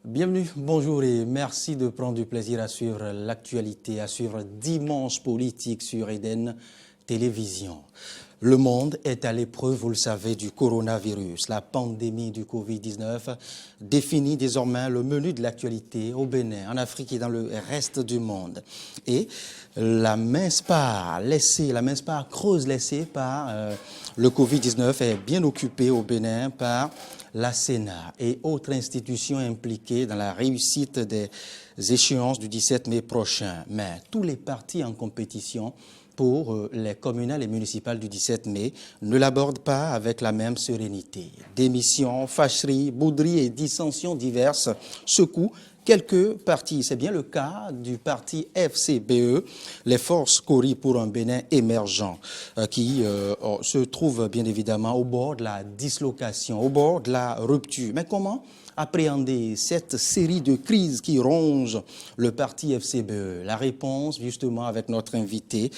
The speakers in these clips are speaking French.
Bienvenue, bonjour et merci de prendre du plaisir à suivre l'actualité, à suivre Dimanche Politique sur Eden Télévision. Le monde est à l'épreuve, vous le savez, du coronavirus. La pandémie du Covid-19 définit désormais le menu de l'actualité au Bénin, en Afrique et dans le reste du monde. Et la mince part creuse laissée par le Covid-19 est bien occupée au Bénin par la Sénat et autres institutions impliquées dans la réussite des échéances du 17 mai prochain. Mais tous les partis en compétition pour les communales et municipales du 17 mai ne l'abordent pas avec la même sérénité. Démissions, fâcheries, bouderies et dissensions diverses secouent quelques partis. C'est bien le cas du parti FCBE, les Forces Cori pour un Bénin émergent, qui se trouve bien évidemment au bord de la dislocation, au bord de la rupture. Mais comment appréhender cette série de crises qui rongent le parti FCBE? La réponse, justement, avec notre invitée,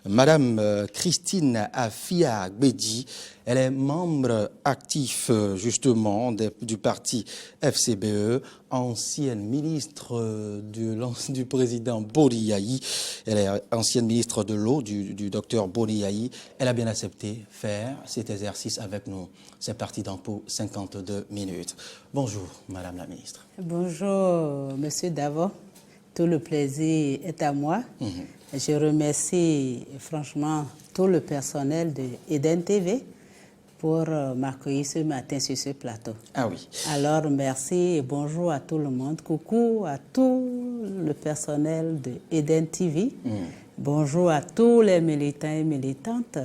Madame Christine Afia Gbedji. Elle est membre actif, justement, du parti FCBE, ancienne ministre du président Boni Yayi. Elle est ancienne ministre de l'eau du docteur Boni Yayi. Elle a bien accepté faire cet exercice avec nous. C'est parti dans pour 52 minutes. Bonjour, Madame la ministre. Bonjour, Monsieur Davo. Tout le plaisir est à moi. Je remercie franchement tout le personnel de Eden TV pour m'accueillir ce matin sur ce plateau. Ah oui. Alors, merci et bonjour à tout le monde. Coucou à tout le personnel de Eden TV. Bonjour à tous les militants et militantes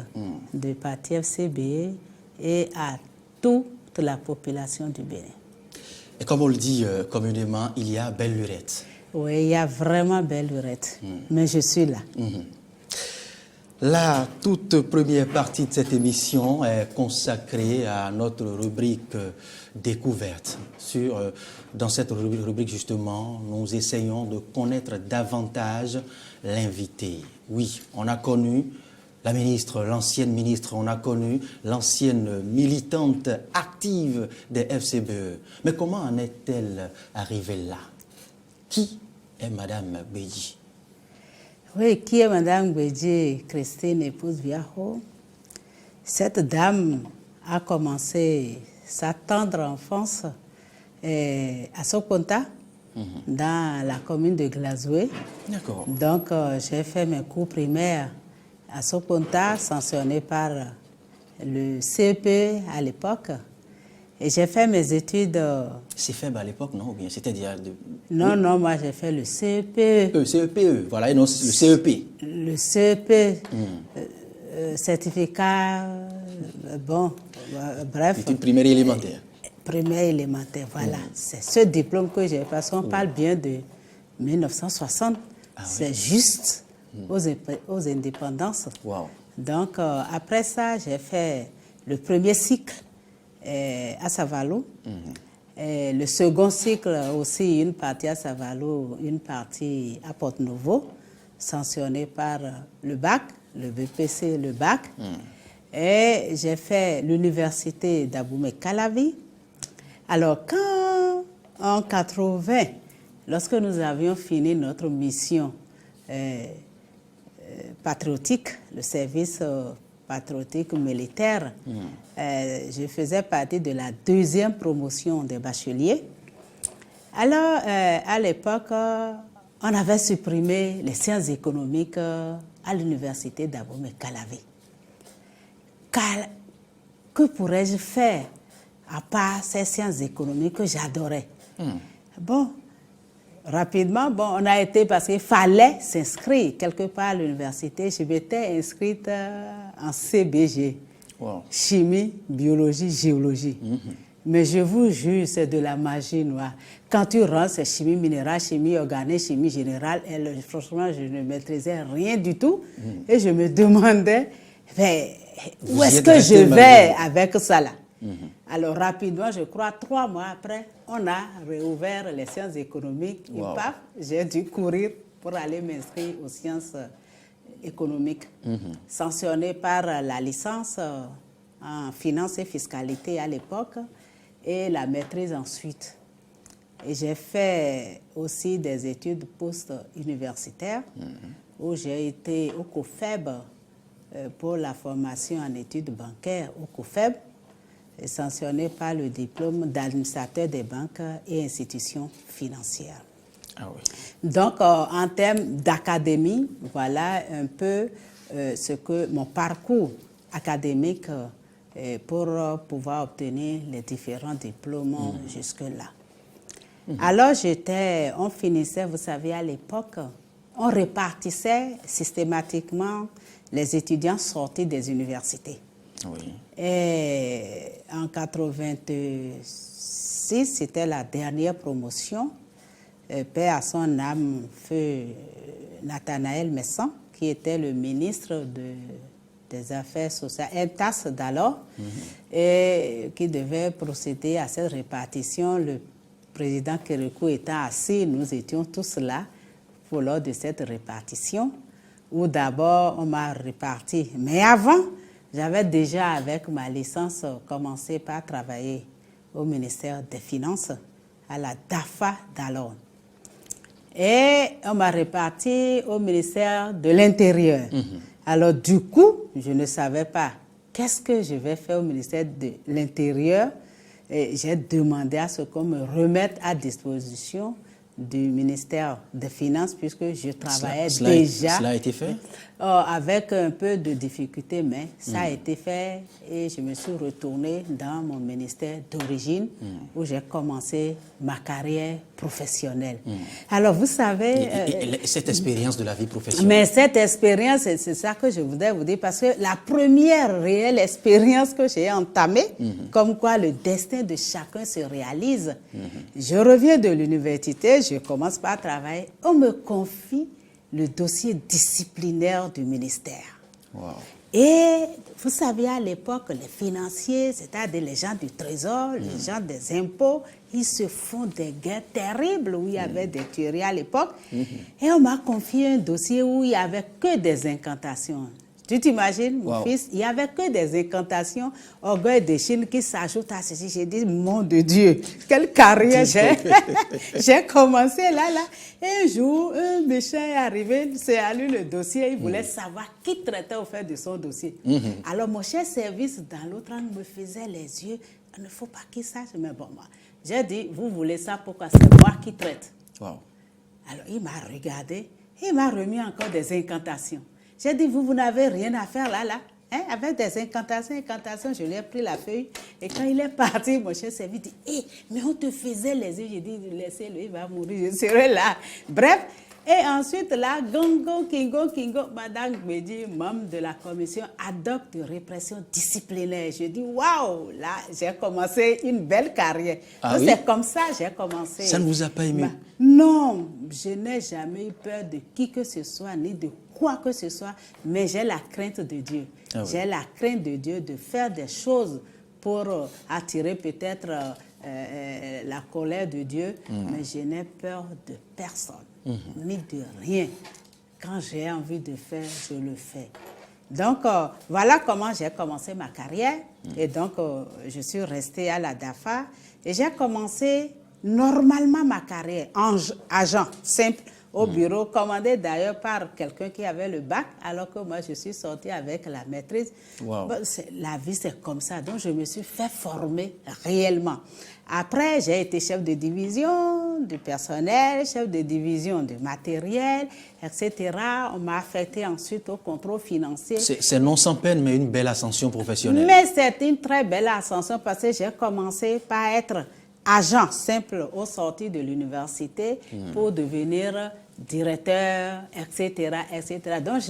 du parti FCBE et à toute la population du Bénin. Et comme on le dit communément, il y a belle lurette. Oui, il y a vraiment belle lurette, mais je suis là. La toute première partie de cette émission est consacrée à notre rubrique découverte. Dans cette rubrique, justement, nous essayons de connaître davantage l'invité. Oui, on a connu la ministre, l'ancienne ministre, on a connu l'ancienne militante active des FCBE. Mais comment en est-elle arrivée là? Qui est Madame Gbedji? Oui, qui est Madame Gbedji, Christine, épouse Viaho? Cette dame a commencé sa tendre enfance à Soponta, dans la commune de Glazoué. D'accord. Donc, j'ai fait mes cours primaires à Soponta, sanctionnés par le CEP à l'époque. Et j'ai fait mes études... C'est faible à l'époque, non? Ou bien c'était déjà... Non, non, moi j'ai fait le CEP. CEPE, voilà, et non, le CEP. Le CEP, certificat, bon, bref. Études primaires et élémentaires. Primaire élémentaire, voilà. C'est ce diplôme que j'ai, parce qu'on parle bien de 1960. C'est oui. Juste aux indépendances. Wow. Donc, après ça, j'ai fait le premier cycle à Savalo. Le second cycle aussi, une partie à Savalo, une partie à Porto-Novo, sanctionné par le bac, le BPC, le bac. Et j'ai fait l'université d'Abomey-Calavi. Alors, quand en 80, lorsque nous avions fini notre mission patriotique, le service patriotique militaire, je faisais partie de la deuxième promotion des bacheliers. Alors, à l'époque, on avait supprimé les sciences économiques à l'université d'Abomey-Calavi. Que pourrais-je faire à part ces sciences économiques que j'adorais? Bon, rapidement, on a été, parce qu'il fallait s'inscrire quelque part à l'université. Je m'étais inscrite en CBG, chimie, biologie, géologie. Mais je vous jure, c'est de la magie noire. Quand tu rentres, c'est chimie minérale, chimie organique, chimie générale. Et franchement, je ne maîtrisais rien du tout. Et je me demandais, où est-ce que je vais avec ça là? Alors rapidement, je crois 3 mois après, on a réouvert les sciences économiques. Et paf, j'ai dû courir pour aller m'inscrire aux sciences économiques, sanctionné par la licence en finance et fiscalité à l'époque et la maîtrise ensuite. Et j'ai fait aussi des études post-universitaires où j'ai été au COFEB pour la formation en études bancaires au COFEB, sanctionné par le diplôme d'administrateur des banques et institutions financières. Ah oui. Donc, en termes d'académie, voilà un peu ce que mon parcours académique pour pouvoir obtenir les différents diplômes jusque-là. Alors, on finissait, vous savez, à l'époque, on répartissait systématiquement les étudiants sortis des universités. Oui. Et en 86, c'était la dernière promotion. Paix à son âme, feu Nathanaël Messan, qui était le ministre des Affaires sociales, MTAS d'alors, et qui devait procéder à cette répartition. Le président Kérékou étant assis, nous étions tous là lors de cette répartition, où d'abord on m'a réparti. Mais avant, j'avais déjà, avec ma licence, commencé par travailler au ministère des Finances, à la DAFA d'alors. Et on m'a réparti au ministère de l'Intérieur. Alors du coup, je ne savais pas qu'est-ce que je vais faire au ministère de l'Intérieur. Et j'ai demandé à ce qu'on me remette à disposition du ministère des Finances, puisque je travaillais déjà. Cela a été fait? Avec un peu de difficulté, mais ça a été fait et je me suis retournée dans mon ministère d'origine où j'ai commencé ma carrière professionnelle. Alors, vous savez... cette expérience de la vie professionnelle. Mais cette expérience, c'est ça que je voudrais vous dire, parce que la première réelle expérience que j'ai entamée, comme quoi le destin de chacun se réalise, je reviens de l'université, je commence par travailler, on me confie le dossier disciplinaire du ministère. Wow. Et vous savez, à l'époque, les financiers, c'est-à-dire les gens du Trésor, les gens des impôts, ils se font des guerres terribles où il y avait des tueries à l'époque. Et on m'a confié un dossier où il n'y avait que des incantations. Tu t'imagines, mon fils, il n'y avait que des incantations, orgueil de Chine qui s'ajoutent à ceci. J'ai dit, mon de Dieu, quelle carrière j'ai commencé là. Et un jour, un méchant est arrivé, c'est à lui le dossier, il voulait savoir qui traitait au fait de son dossier. Alors mon chef service, dans l'autre angle, me faisait les yeux. Il ne faut pas qu'il sache, mais bon, moi, j'ai dit, vous voulez ça, pourquoi c'est moi qui traite. Wow. Alors il m'a regardé, il m'a remis encore des incantations. J'ai dit, vous n'avez rien à faire là. Hein? Avec des incantations, je lui ai pris la feuille. Et quand il est parti, mon chef service dit, mais on te faisait les yeux. J'ai dit, laissez-le, il va mourir, je serai là. Bref, et ensuite là, Gongo, Kingo, madame me dit, membre de la commission ad hoc de répression disciplinaire. Je dis, waouh, là, j'ai commencé une belle carrière. Ah oui? C'est comme ça que j'ai commencé. Ça ne vous a pas ému? Non, je n'ai jamais eu peur de qui que ce soit, ni de quoi que ce soit, mais j'ai la crainte de Dieu. Ah oui. J'ai la crainte de Dieu de faire des choses pour attirer peut-être la colère de Dieu, mais je n'ai peur de personne, ni de rien. Quand j'ai envie de faire, je le fais. Donc, voilà comment j'ai commencé ma carrière. Et donc, je suis restée à la DAFA et j'ai commencé normalement ma carrière en agent simple au bureau, commandé d'ailleurs par quelqu'un qui avait le bac, alors que moi, je suis sortie avec la maîtrise. Wow. Bon, la vie, c'est comme ça. Donc, je me suis fait former réellement. Après, j'ai été chef de division du personnel, chef de division du matériel, etc. On m'a affecté ensuite au contrôle financier. C'est non sans peine, mais une belle ascension professionnelle. Mais c'est une très belle ascension parce que j'ai commencé par être agent simple au sorti de l'université pour devenir directeur, etc., etc. Donc,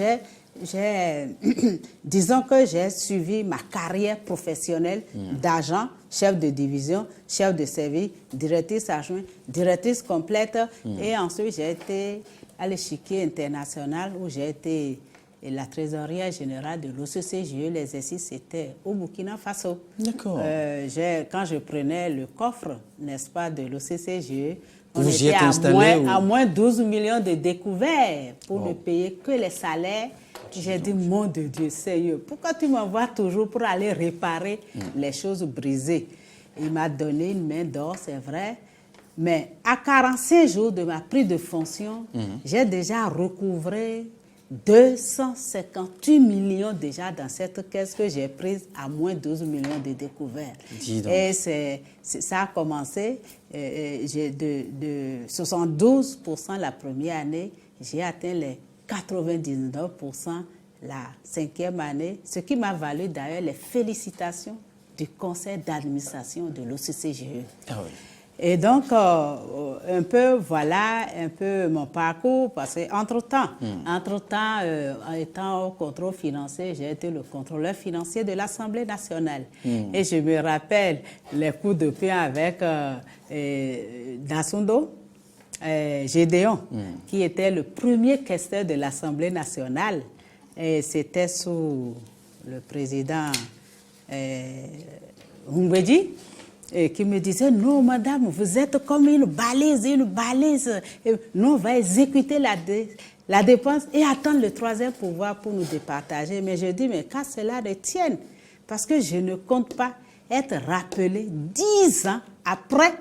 disons que j'ai suivi ma carrière professionnelle d'agent, chef de division, chef de service, directrice adjointe, directrice complète. Et ensuite, j'ai été à l'échiquier international où j'ai été la trésorière générale de l'OCCGE. L'exercice était au Burkina Faso. D'accord. Quand je prenais le coffre, n'est-ce pas, de l'OCCGE, on vous y était êtes installé à moins 12 millions de découverts pour ne payer que les salaires. J'ai dit, mon de Dieu, sérieux, pourquoi tu m'envoies toujours pour aller réparer les choses brisées? Il m'a donné une main d'or, c'est vrai. Mais à 45 jours de ma prise de fonction, j'ai déjà recouvré 258 millions déjà dans cette caisse que j'ai prise à moins 12 millions de découvertes. Et ça a commencé de 72% la première année, j'ai atteint les 99% la 5e année, ce qui m'a valu d'ailleurs les félicitations du conseil d'administration de l'OCCGE. Ah oui. Et donc, un peu mon parcours, parce qu'entre-temps, en étant au contrôle financier, j'ai été le contrôleur financier de l'Assemblée nationale. Et je me rappelle les coups de pied avec Dassundo, Gédéon, qui était le premier questeur de l'Assemblée nationale. Et c'était sous le président Ngwedi, et qui me disait, non, madame, vous êtes comme une balise. Et nous, on va exécuter la dépense et attendre le troisième pouvoir pour nous départager. Mais je dis, mais qu'à cela ne tienne, parce que je ne compte pas être rappelé 10 ans après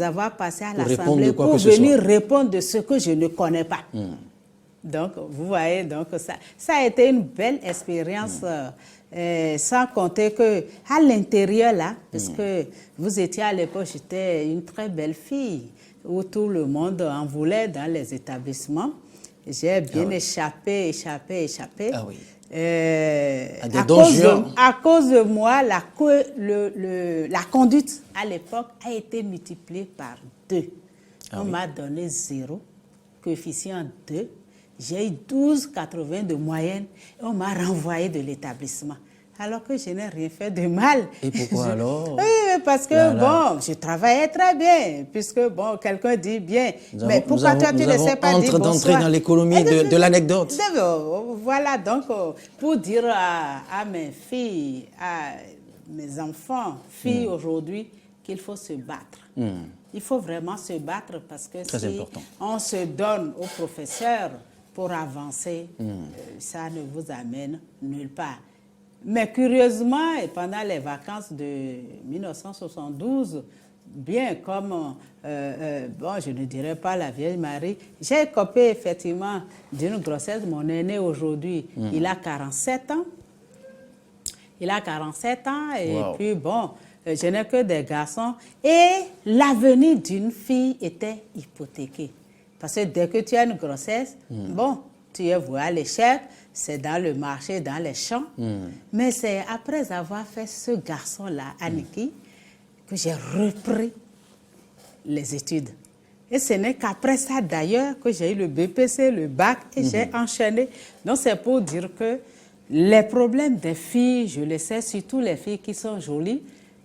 avoir passé à l'Assemblée pour venir répondre de ce que je ne connais pas. Donc, vous voyez, donc ça a été une belle expérience, sans compter qu'à l'intérieur, là, parce que vous étiez à l'époque, j'étais une très belle fille, où tout le monde en voulait dans les établissements. J'ai bien échappé. Ah oui. À cause de moi, la conduite à l'époque a été multipliée par 2. On m'a donné 0, coefficient 2. J'ai eu 12,80 de moyenne et on m'a renvoyé de l'établissement. Alors que je n'ai rien fait de mal. Et pourquoi alors? Oui, parce que je travaillais très bien. Puisque, quelqu'un dit bien. Mais pourquoi toi, tu ne sais pas dire bonsoir? D'entrer dans l'économie de l'anecdote. Voilà, donc, pour dire à mes filles, à mes enfants, filles aujourd'hui, qu'il faut se battre. Il faut vraiment se battre parce que très si important. On se donne aux professeurs pour avancer, ça ne vous amène nulle part. Mais curieusement, et pendant les vacances de 1972, bien comme, je ne dirais pas la Vierge Marie, j'ai écopé effectivement d'une grossesse. Mon aîné aujourd'hui, il a 47 ans. Et puis je n'ai que des garçons. Et l'avenir d'une fille était hypothéqué. Parce que dès que tu as une grossesse, tu es voué à l'échec, c'est dans le marché, dans les champs. Mais c'est après avoir fait ce garçon-là, Aniki, que j'ai repris les études. Et ce n'est qu'après ça, d'ailleurs, que j'ai eu le BPC, le bac, et j'ai enchaîné. Donc, c'est pour dire que les problèmes des filles, je le sais, surtout les filles qui sont jolies,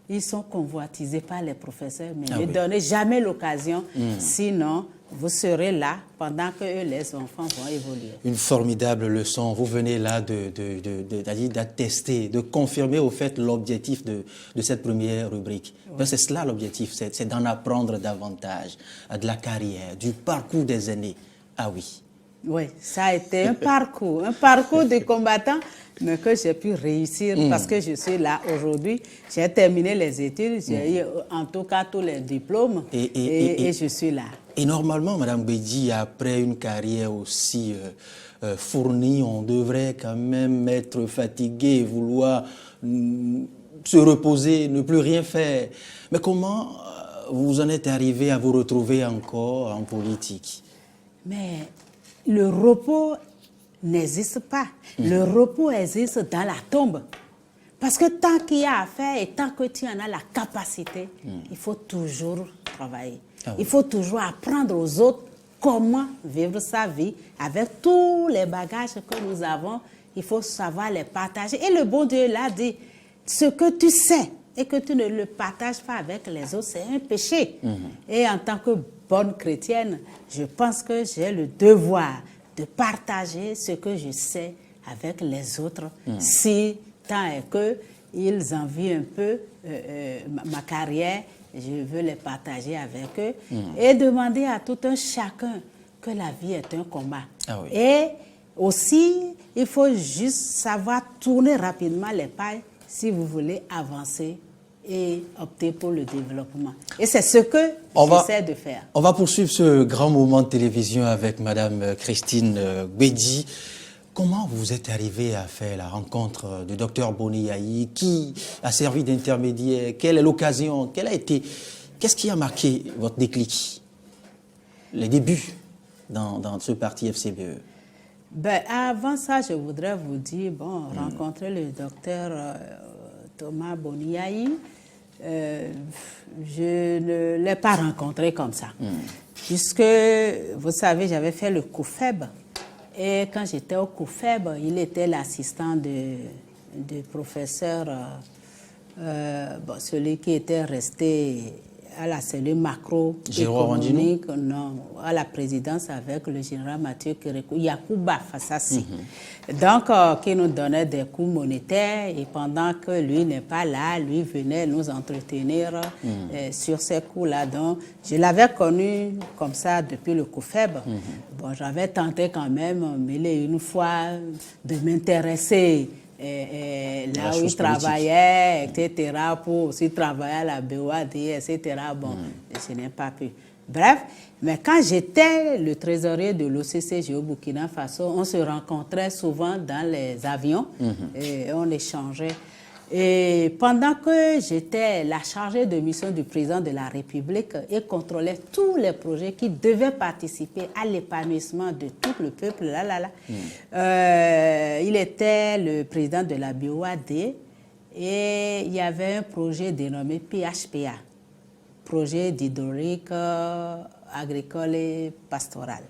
ils sont convoitisés par les professeurs. Mais ne donnez jamais l'occasion, sinon vous serez là pendant que eux, les enfants vont évoluer. Une formidable leçon. Vous venez là d'attester, de confirmer au fait l'objectif de cette première rubrique. C'est cela l'objectif, c'est d'en apprendre davantage, de la carrière, du parcours des aînés. Ah oui. Oui, ça a été un parcours de combattant, mais que j'ai pu réussir parce que je suis là aujourd'hui. J'ai terminé les études, j'ai eu en tout cas tous les diplômes et je suis là. Et normalement, Mme Bédi, après une carrière aussi fournie, on devrait quand même être fatigué, vouloir se reposer, ne plus rien faire. Mais comment vous en êtes arrivé à vous retrouver encore en politique? Mais le repos n'existe pas. Le repos existe dans la tombe. Parce que tant qu'il y a à faire et tant que tu en as la capacité, il faut toujours travailler. Il faut toujours apprendre aux autres comment vivre sa vie avec tous les bagages que nous avons. Il faut savoir les partager. Et le bon Dieu l'a dit, ce que tu sais et que tu ne le partages pas avec les autres, c'est un péché. Et en tant que bonne chrétienne, je pense que j'ai le devoir de partager ce que je sais avec les autres, si tant est qu'ils envient un peu ma carrière, je veux les partager avec eux et demander à tout un chacun que la vie est un combat. Et aussi, il faut juste savoir tourner rapidement les pailles si vous voulez avancer et opter pour le développement. Et c'est ce que j'essaie de faire. On va poursuivre ce grand moment de télévision avec Madame Christine Gbedji. Comment vous êtes arrivé à faire la rencontre du docteur Boni Yayi, qui a servi d'intermédiaire? Quelle est l'occasion? Qu'est-ce qui a marqué votre déclic? Les débuts dans ce parti FCBE? Ben, avant ça, je voudrais vous dire, rencontrer le docteur Thomas Boni Yayi, je ne l'ai pas rencontré comme ça. Puisque, vous savez, j'avais fait le COUFEB. Et quand j'étais au COUFEB, il était l'assistant du professeur, celui qui était resté à la cellule macroéconomique, à la présidence avec le général Mathieu Kérékou, Yacouba Fassassi. Donc, qui nous donnait des cours monétaires, et pendant que lui n'est pas là, lui venait nous entretenir sur ces cours-là. Donc, je l'avais connu comme ça depuis le COUFEB. Bon, j'avais tenté quand même, mille et une fois, de m'intéresser là où il travaillait, etc., pour aussi travailler à la BOAD, etc. Bon, je n'ai pas pu. Bref, mais quand j'étais le trésorier de l'OCCG au Burkina Faso, on se rencontrait souvent dans les avions et on échangeait. Et pendant que j'étais la chargée de mission du président de la République et contrôlais tous les projets qui devaient participer à l'épanouissement de tout le peuple, il était le président de la BOAD et il y avait un projet dénommé PHPA, projet d'hydraulique agricole et pastoral.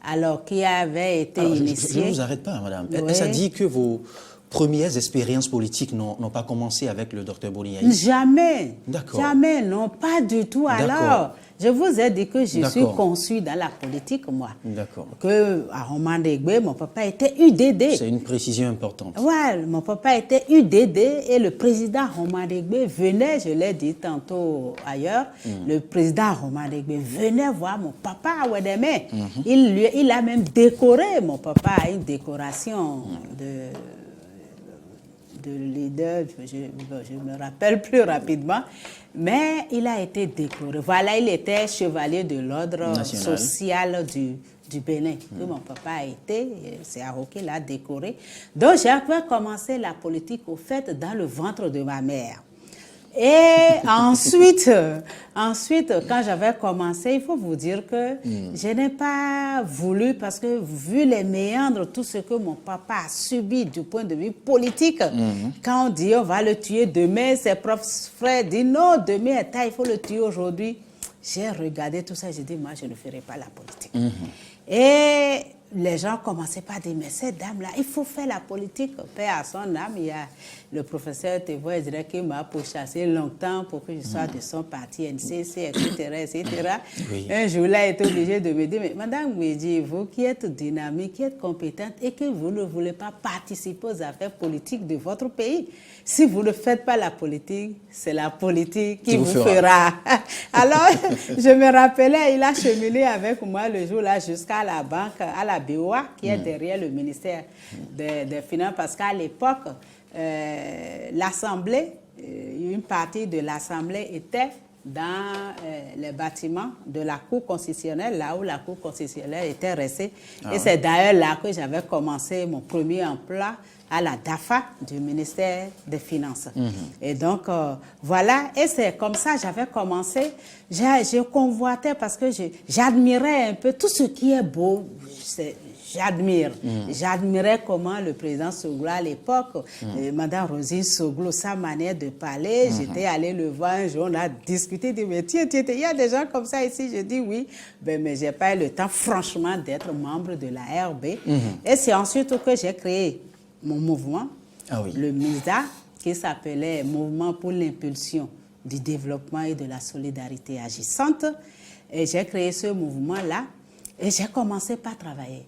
Alors, qui avait été initié... Je ne vous arrête pas, madame. Oui. Ça dit que vos premières expériences politiques n'ont pas commencé avec le docteur Boni Yayi? Jamais. D'accord. Jamais, non, pas du tout. Alors, je vous ai dit que je suis conçue dans la politique, moi. D'accord. Que à Romandegbe, mon papa était UDD. C'est une précision importante. Ouais, mon papa était UDD et le président Romandegbe venait, je l'ai dit tantôt ailleurs, le président Romandegbe venait voir mon papa à Ouédémé. Il a même décoré mon papa à une décoration de leader, je me rappelle plus rapidement, mais il a été décoré. Voilà, il était chevalier de l'ordre social du Bénin, que mon papa a été, c'est Aro qui l'a décoré. Donc, j'ai commencé la politique, au fait, dans le ventre de ma mère. Et ensuite, quand j'avais commencé, il faut vous dire que je n'ai pas voulu, parce que vu les méandres, tout ce que mon papa a subi du point de vue politique, quand on dit on va le tuer demain, ses propres frères disent non, demain est tard, il faut le tuer aujourd'hui. J'ai regardé tout ça, j'ai dit moi je ne ferai pas la politique. Et les gens commençaient par dire, mais cette dame-là, il faut faire la politique. Père à son âme, il y a le professeur Tevo, je dirais qu'il m'a pourchassé longtemps pour que je sois de son parti NCC, etc. Oui. Un jour, là, il était obligé de me dire, mais madame Gbedji, vous qui êtes dynamique, qui êtes compétente et que vous ne voulez pas participer aux affaires politiques de votre pays, si vous ne faites pas la politique, c'est la politique qui vous fera. Alors, je me rappelais, il a cheminé avec moi le jour-là jusqu'à la banque, à la BOA, qui est derrière le ministère des Finances, parce qu'à l'époque, l'Assemblée, une partie de l'Assemblée était dans les bâtiments de la Cour constitutionnelle, là où la Cour constitutionnelle était restée. Et c'est d'ailleurs là que j'avais commencé mon premier emploi à la DAFA du ministère des Finances. Et donc, voilà, et c'est comme ça que j'avais commencé. Je convoitais parce que j'admirais un peu tout ce qui est beau. J'admire. J'admirais comment le président Soglo à l'époque, Madame Rosine Soglo, sa manière de parler, j'étais allée le voir un jour, on a discuté, dit, mais tiens, il y a des gens comme ça ici. Je dis oui, mais je n'ai pas eu le temps, franchement, d'être membre de la RB. Et c'est ensuite que j'ai créé mon mouvement, le MISA, qui s'appelait Mouvement pour l'impulsion du développement et de la solidarité agissante. Et j'ai créé ce mouvement-là et j'ai commencé par travailler.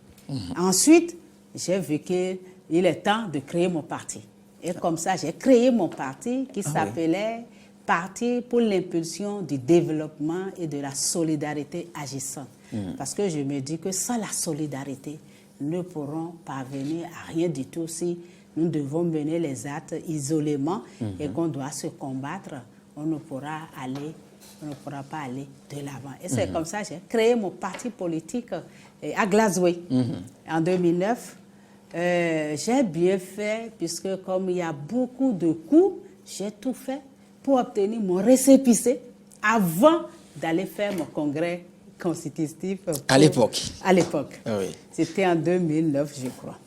Ensuite, j'ai vu qu'il est temps de créer mon parti. Et comme ça, j'ai créé mon parti qui s'appelait Parti pour l'impulsion du développement et de la solidarité agissante. Parce que je me dis que sans la solidarité, nous ne pourrons parvenir à rien du tout si nous devons mener les actes isolément et qu'on doit se combattre, on ne pourra pas aller de l'avant. Et c'est comme ça que j'ai créé mon parti politique à Glasgow en 2009. J'ai bien fait, puisque comme il y a beaucoup de coûts, j'ai tout fait pour obtenir mon récépissé avant d'aller faire mon congrès constitutif. À l'époque. À l'époque. Ah oui. C'était en 2009, je crois.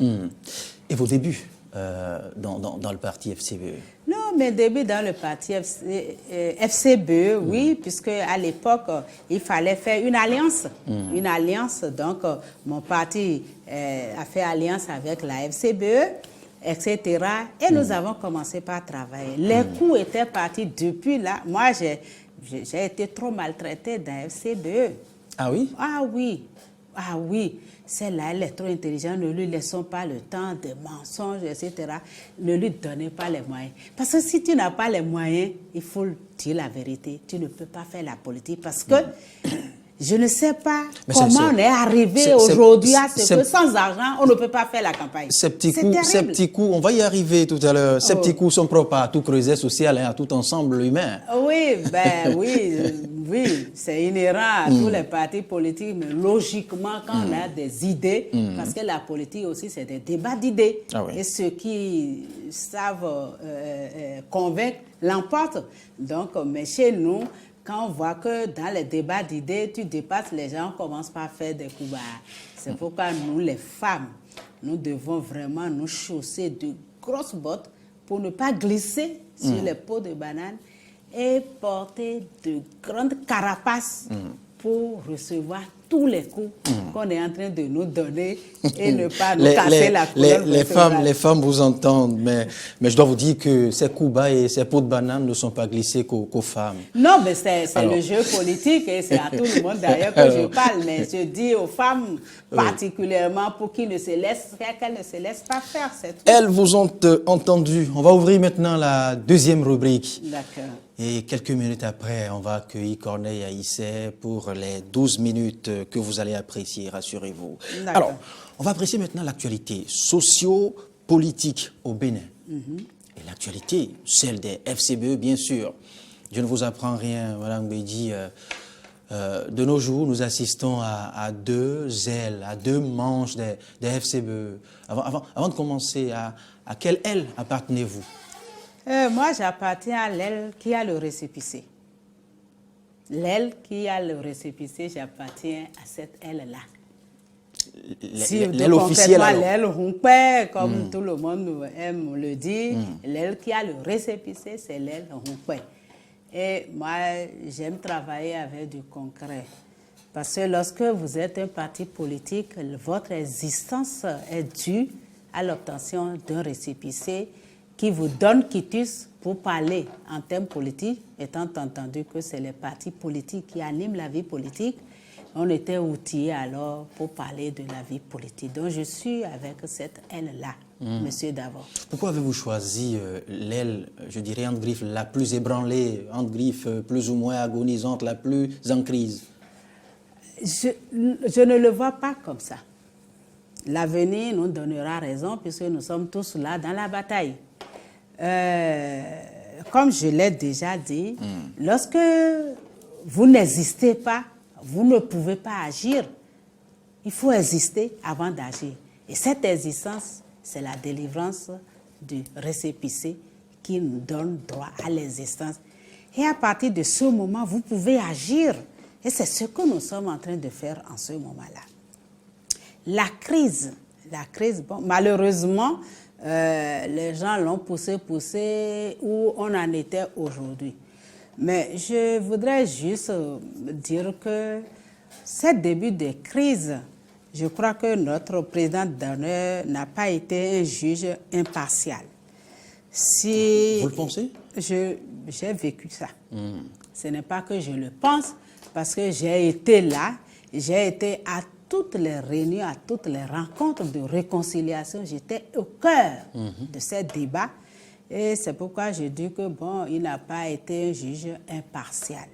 Et vos débuts dans le parti FCBE? Non, mes débuts dans le parti FCBE, oui, puisque à l'époque, il fallait faire une alliance. Une alliance, donc mon parti a fait alliance avec la FCBE, etc. Et nous avons commencé par travailler. Les coups étaient partis depuis là. Moi, j'ai été trop maltraitée dans la FCBE. Ah oui? Ah oui, ah oui. Celle-là, elle est trop intelligente, ne lui laissons pas le temps des mensonges, etc. Ne lui donnez pas les moyens. Parce que si tu n'as pas les moyens, il faut dire la vérité. Tu ne peux pas faire la politique parce que je ne sais pas comment on est arrivé aujourd'hui à ce que sans argent, on ne peut pas faire la campagne. Ces petits coups, on va y arriver tout à l'heure. Ces petits coups sont propres à tout creuset social, à tout ensemble humain. Oui, oui, c'est inhérent à tous les partis politiques, mais logiquement, quand on a des idées, parce que la politique aussi, c'est des débats d'idées. Ah oui. Et ceux qui savent convaincre l'emportent. Donc, mais chez nous, quand on voit que dans les débats d'idées, tu dépasses les gens, on commence par faire des coups bas. C'est pourquoi nous, les femmes, nous devons vraiment nous chausser de grosses bottes pour ne pas glisser sur les pots de banane et porter de grandes carapaces pour recevoir tous les coups qu'on est en train de nous donner et ne pas nous casser la couleur. Les femmes vous entendent, mais je dois vous dire que ces coups bas et ces pots de banane ne sont pas glissés qu'aux femmes. Non, mais c'est le jeu politique et c'est à tout le monde d'ailleurs que je parle, mais je dis aux femmes particulièrement pour qu'elles ne se laissent pas faire. Elles vous ont entendu. On va ouvrir maintenant la deuxième rubrique. D'accord. Et quelques minutes après, on va accueillir Corneille Aïssé pour les 12 minutes que vous allez apprécier, rassurez-vous. Alors, on va apprécier maintenant l'actualité socio-politique au Bénin. Et l'actualité, celle des FCBE, bien sûr. Je ne vous apprends rien, Madame Bédi. De nos jours, nous assistons à deux ailes, à deux manches des FCBE. Avant de commencer, à quelle aile appartenez-vous? Moi, j'appartiens à l'aile qui a le récépissé. L'aile qui a le récépissé, j'appartiens à cette aile-là. L'aile officielle, alors. L'aile Hunkwe, comme tout le monde aime le dire, l'aile qui a le récépissé, c'est l'aile Hunkwe. Et moi, j'aime travailler avec du concret. Parce que lorsque vous êtes un parti politique, votre existence est due à l'obtention d'un récépissé qui vous donne quitus pour parler en termes politiques, étant entendu que c'est les partis politiques qui animent la vie politique. On était outillés alors pour parler de la vie politique. Donc je suis avec cette aile-là, Monsieur Davor. Pourquoi avez-vous choisi l'aile, je dirais, entre griffes, la plus ébranlée, entre griffes plus ou moins agonisante, la plus en crise? Je ne le vois pas comme ça. L'avenir nous donnera raison puisque nous sommes tous là dans la bataille. Comme je l'ai déjà dit, lorsque vous n'existez pas, vous ne pouvez pas agir. Il faut exister avant d'agir. Et cette existence, c'est la délivrance du récépissé qui nous donne droit à l'existence. Et à partir de ce moment, vous pouvez agir. Et c'est ce que nous sommes en train de faire en ce moment-là. La crise, bon, malheureusement, les gens l'ont poussé où on en était aujourd'hui. Mais je voudrais juste dire que ce début de crise, je crois que notre président d'honneur n'a pas été un juge impartial. Vous le pensez? J'ai vécu ça. Ce n'est pas que je le pense, parce que j'ai été là, j'ai été à toutes les réunions, à toutes les rencontres de réconciliation, j'étais au cœur de ces débats. Et c'est pourquoi je dis que, bon, il n'a pas été un juge impartial.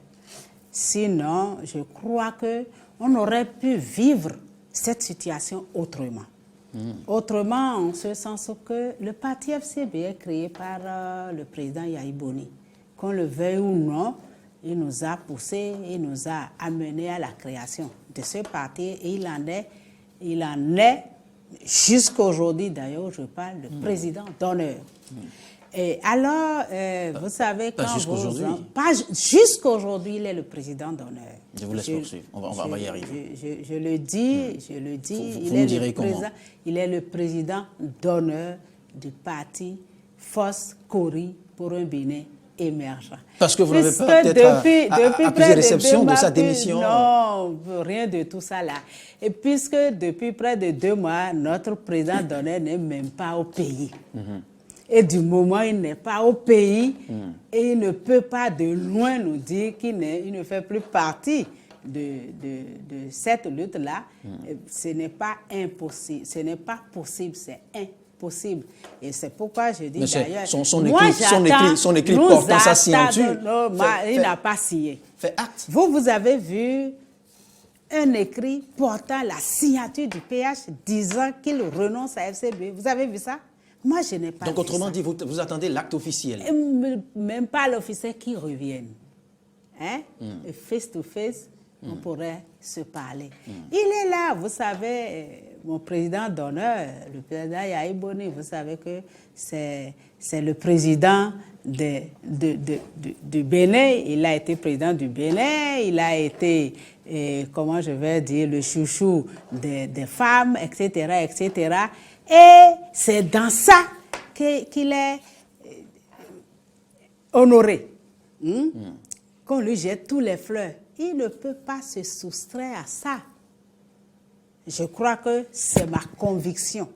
Sinon, je crois qu'on aurait pu vivre cette situation autrement. Autrement, en ce sens que le parti FCB est créé par le président Yahi Boni. Qu'on le veuille ou non, il nous a poussé, il nous a amené à la création de ce parti et il en est jusqu'à aujourd'hui, d'ailleurs, je parle de président d'honneur. Et alors, vous savez, quand pas jusqu'aujourd'hui. Pas jusqu'à aujourd'hui, il est le président d'honneur. Je vous laisse poursuivre. On va y arriver. Je le dis, Vous me direz comment. Il est le président d'honneur du parti Force Kori pour un Bénin émergent. Parce que vous n'avez pas peut-être accusé réception de sa démission. Non, rien de tout ça là. Et puisque depuis près de 2 mois, notre président d'honneur n'est même pas au pays. Et du moment où il n'est pas au pays, et il ne peut pas de loin nous dire qu'il ne fait plus partie de cette lutte-là, ce n'est pas impossible. Ce n'est pas possible, c'est impossible. Et c'est pourquoi je dis d'ailleurs... Son écrit portant sa signature... Il n'a pas signé. Fait acte. Vous avez vu un écrit portant la signature du PH disant qu'il renonce à FCB. Vous avez vu ça? Moi, je n'ai pas vu ça. Donc, autrement dit, vous attendez l'acte officiel. Même pas l'officiel qui revienne. Hein? Face to face, on pourrait se parler. Il est là, vous savez, mon président d'honneur, le président Yahi Boni, vous savez que c'est le président du Bénin. Il a été président du Bénin, il a été, comment je vais dire, le chouchou des femmes, etc., etc., et c'est dans ça qu'il est honoré. Qu'on lui jette tous les fleurs. Il ne peut pas se soustraire à ça. Je crois que c'est ma conviction.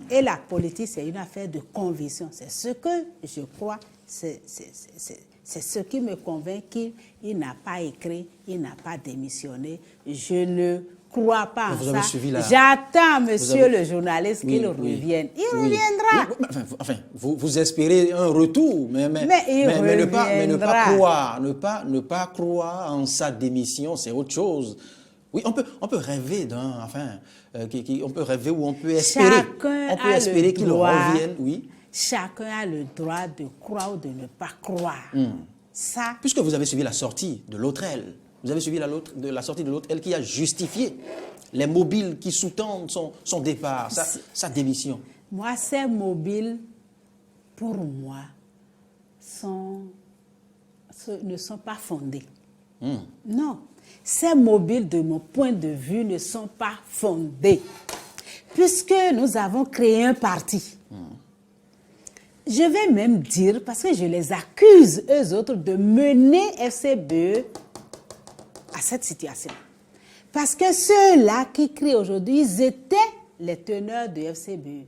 Et la politique, c'est une affaire de conviction. C'est ce que je crois, c'est ce qui me convainc qu'il n'a pas écrit, il n'a pas démissionné. Je ne crois pas en ça. J'attends, monsieur le journaliste, qu'il revienne. Il reviendra. Enfin, vous espérez un retour, mais ne pas croire en sa démission, c'est autre chose. Oui, on peut rêver on peut rêver ou on peut espérer qu'il revienne. Oui. Chacun a le droit de croire ou de ne pas croire. Ça. Puisque vous avez suivi la sortie de l'autre aile. Vous avez suivi la sortie de l'autre, elle qui a justifié les mobiles qui sous-tendent son départ, sa démission. Moi, ces mobiles, pour moi, ne sont pas fondés. Non, ces mobiles, de mon point de vue, ne sont pas fondés. Puisque nous avons créé un parti. Je vais même dire, parce que je les accuse, eux autres, de mener FCBE à cette situation. Parce que ceux-là qui crient aujourd'hui, ils étaient les teneurs de FCBE.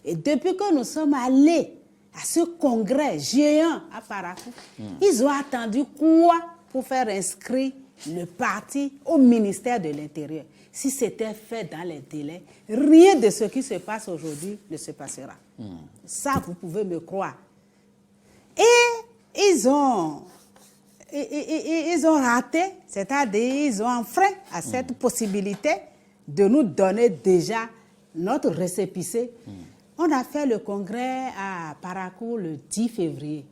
Et depuis que nous sommes allés à ce congrès géant à Parakou, ils ont attendu quoi pour faire inscrire le parti au ministère de l'Intérieur? Si c'était fait dans les délais, rien de ce qui se passe aujourd'hui ne se passera. Ça, vous pouvez me croire. Et ils ont raté, c'est-à-dire ils ont enfreint à cette possibilité de nous donner déjà notre récépissé. On a fait le congrès à Parakou le 10 février.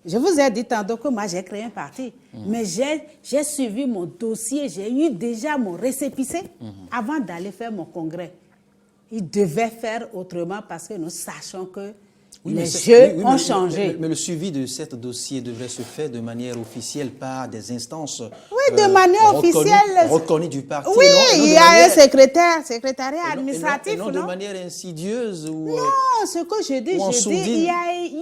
Je vous ai dit tantôt que moi j'ai créé un parti, mais j'ai suivi mon dossier, j'ai eu déjà mon récépissé avant d'aller faire mon congrès. Il devait faire autrement parce que nous sachons que les jeux ont changé. Mais le suivi de ce dossier devrait se faire de manière officielle par des instances de manière officielle reconnues du parti. Oui, il y a un secrétariat administratif, et non de manière insidieuse. Non, ce que je dis, il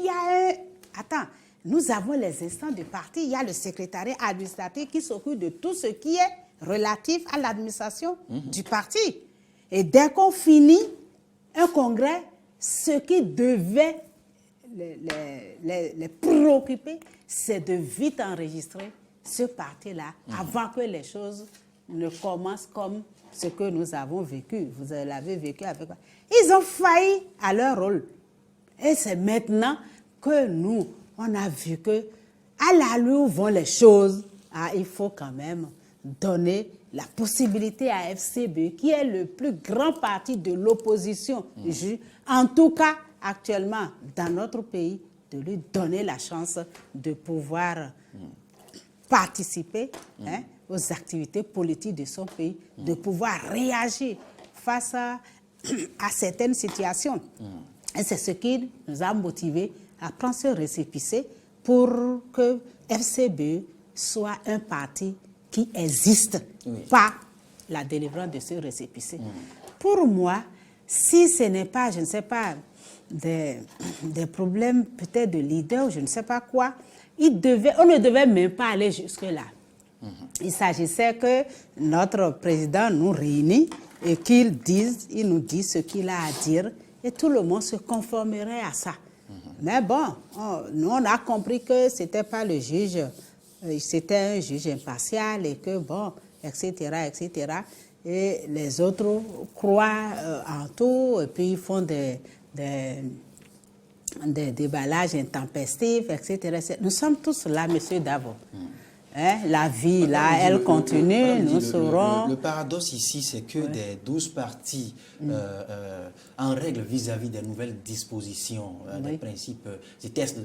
y a un... Attends, nous avons les instances du parti, il y a le secrétariat administratif qui s'occupe de tout ce qui est relatif à l'administration du parti. Et dès qu'on finit un congrès, ce qui devait les préoccuper, c'est de vite enregistrer ce parti-là avant que les choses ne commencent comme ce que nous avons vécu. Vous l'avez vécu avec... Ils ont failli à leur rôle. Et c'est maintenant que nous, on a vu que à l'allure où vont les choses, il faut quand même donner la possibilité à FCB, qui est le plus grand parti de l'opposition, en tout cas actuellement dans notre pays, de lui donner la chance de pouvoir participer aux activités politiques de son pays, de pouvoir réagir face à certaines situations. Et c'est ce qui nous a motivés à prendre ce récépissé pour que FCB soit un parti qui existe, pas la délivrance de ce récépissé. Pour moi, si ce n'est pas, je ne sais pas, des problèmes peut-être de leader, je ne sais pas quoi, on ne devait même pas aller jusque-là. Il s'agissait que notre président nous réunit et qu'il nous dise ce qu'il a à dire et tout le monde se conformerait à ça. Mais bon, nous on a compris que c'était pas le juge, c'était un juge impartial et que bon, etc., etc. Et les autres croient en tout et puis ils font des déballages intempestifs, etc. Nous sommes tous là, monsieur Davo. La vie, là, elle continue, nous serons... Le paradoxe ici, c'est que des 12 partis en règle vis-à-vis des nouvelles dispositions, des principes, des tests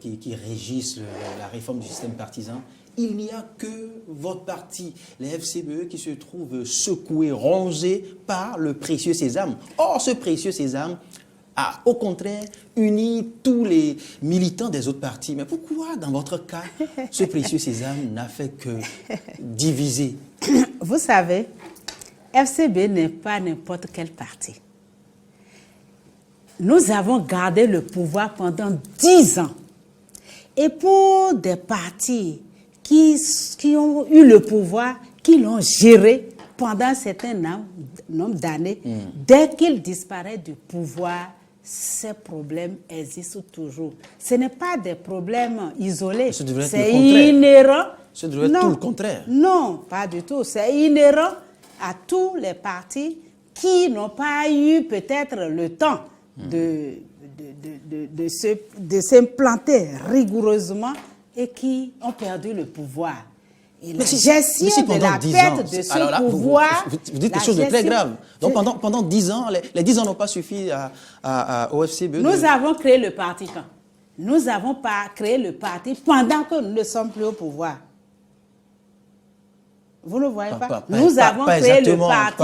qui régissent la réforme du système partisan, il n'y a que votre parti, les FCBE, qui se trouve secoué, rongé par le précieux sésame. Or, ce précieux sésame a, au contraire, uni tous les militants des autres partis. Mais pourquoi, dans votre cas, ce précieux sésame n'a fait que diviser? Vous savez, FCB n'est pas n'importe quel parti. Nous avons gardé le pouvoir pendant 10 ans. Et pour des partis qui ont eu le pouvoir, qui l'ont géré pendant un certain nombre d'années, dès qu'il disparaît du pouvoir, ces problèmes existent toujours. Ce n'est pas des problèmes isolés, c'est inhérent. Ce devrait être tout le contraire. Non, pas du tout. C'est inhérent à tous les partis qui n'ont pas eu peut-être le temps de s'implanter rigoureusement et qui ont perdu le pouvoir. Et la gestion de la perte de ce pouvoir... Vous dites quelque chose de très grave. Donc pendant 10 ans, les 10 ans n'ont pas suffi au FCBE. Nous avons créé le parti quand? Nous n'avons pas créé le parti pendant que nous ne sommes plus au pouvoir. Vous ne voyez pas? Nous avons créé le parti.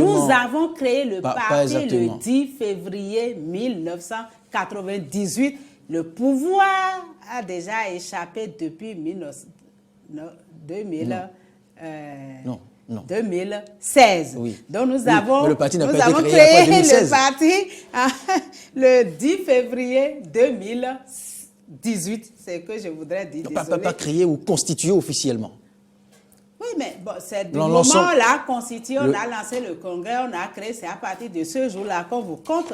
Nous avons créé le parti le 10 février 1998. Le pouvoir a déjà échappé depuis 2016. Oui. Donc nous avons, le parti n'a pas été créé créé le parti le 10 février 2018. C'est ce que je voudrais dire. Pas créé ou constitué officiellement. Oui, mais bon, c'est du moment-là, constitué, on a lancé le congrès, on a créé, c'est à partir de ce jour-là qu'on vous compte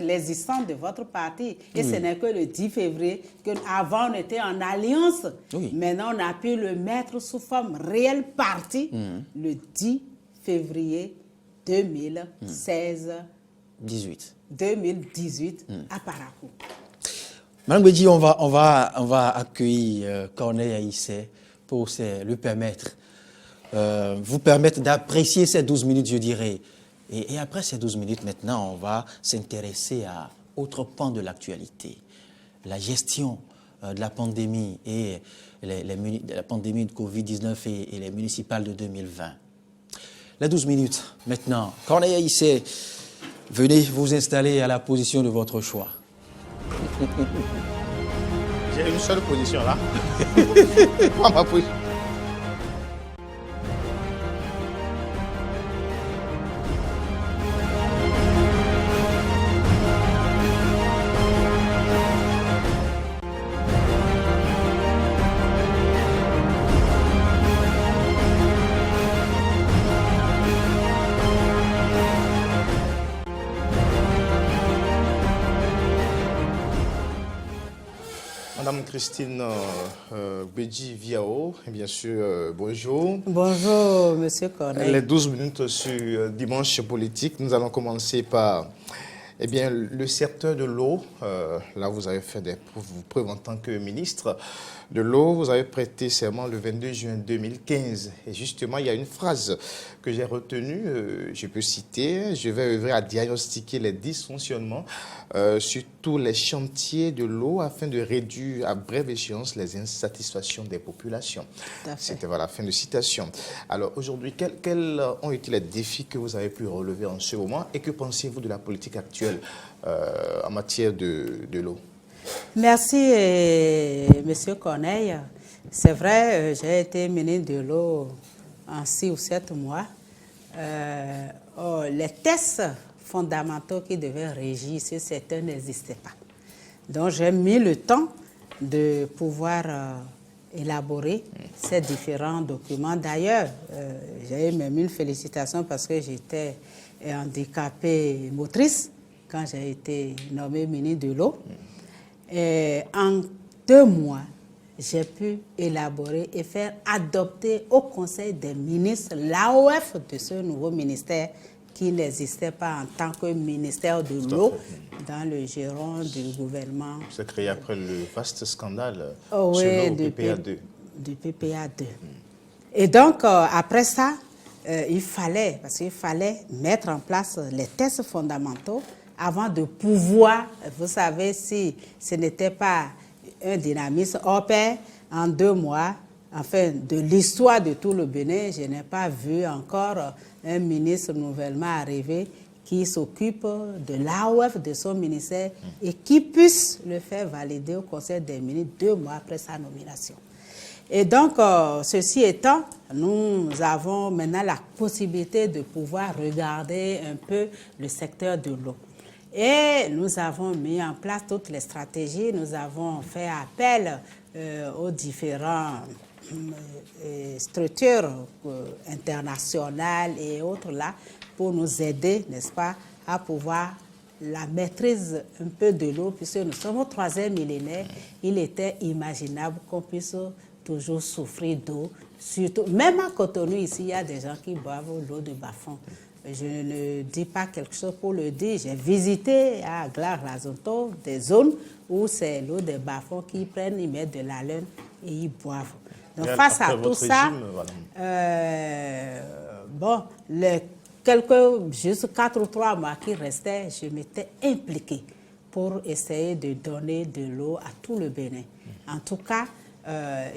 l'existence de votre parti. Et ce n'est que le 10 février, qu'avant on était en alliance. Maintenant, on a pu le mettre sous forme réelle parti le 10 février 2018 à Parakou. Madame Bédi, on va accueillir Corneille Aïssé pour lui permettre vous permettre d'apprécier ces 12 minutes, je dirais. Et après ces 12 minutes, maintenant, on va s'intéresser à autre pan de l'actualité. La gestion de la pandémie et la pandémie de Covid-19 et les municipales de 2020. Les 12 minutes, maintenant. Corneille Aïssé, venez vous installer à la position de votre choix. J'ai une seule position là. Prends ma position. Madame Christine Bédi Viao, bien sûr, bonjour. Bonjour, Monsieur Corneille. Les 12 minutes sur dimanche politique, nous allons commencer par Eh bien, le secteur de l'eau, là vous avez fait des preuves en tant que ministre de l'eau, vous avez prêté serment le 22 juin 2015. Et justement, il y a une phrase que j'ai retenue, je peux citer, je vais œuvrer à diagnostiquer les dysfonctionnements sur tous les chantiers de l'eau afin de réduire à brève échéance les insatisfactions des populations. C'était voilà, fin de citation. Alors aujourd'hui, quels ont été les défis que vous avez pu relever en ce moment et que pensez-vous de la politique actuelle en matière de l'eau? Merci, Monsieur Corneille. C'est vrai, j'ai été ministre de l'eau en 6 ou 7 mois. Les tests fondamentaux qui devaient régir ce secteur n'existaient pas. Donc, j'ai mis le temps de pouvoir élaborer ces différents documents. D'ailleurs, j'ai même une félicitation parce que j'étais handicapée motrice quand j'ai été nommée ministre de l'eau. Et en 2 mois, j'ai pu élaborer et faire adopter au Conseil des ministres l'AOF de ce nouveau ministère qui n'existait pas en tant que ministère de l'eau dans le giron du gouvernement. C'est créé après le vaste scandale oui, du PPA2. Du PPA2. Et donc, après ça, il fallait mettre en place les tests fondamentaux avant de pouvoir, vous savez, si ce n'était pas un dynamisme hors pair, en 2 mois, enfin, de l'histoire de tout le Bénin, je n'ai pas vu encore un ministre nouvellement arrivé qui s'occupe de l'AOF de son ministère et qui puisse le faire valider au Conseil des ministres 2 mois après sa nomination. Et donc, ceci étant, nous avons maintenant la possibilité de pouvoir regarder un peu le secteur de l'eau. Et nous avons mis en place toutes les stratégies, nous avons fait appel aux différentes structures internationales et autres là pour nous aider, n'est-ce pas, à pouvoir la maîtrise un peu de l'eau, puisque nous sommes au 3e millénaire, il était imaginable qu'on puisse toujours souffrir d'eau, surtout, même à Cotonou ici, il y a des gens qui boivent l'eau de bas-fond. Je ne dis pas quelque chose pour le dire. J'ai visité à Glar-Razonto des zones où c'est l'eau des bas-fonds qui prennent, ils mettent de la laine et ils boivent. Donc face à tout ça, bon, juste 4 ou 3 mois qui restaient, je m'étais impliquée pour essayer de donner de l'eau à tout le Bénin. En tout cas,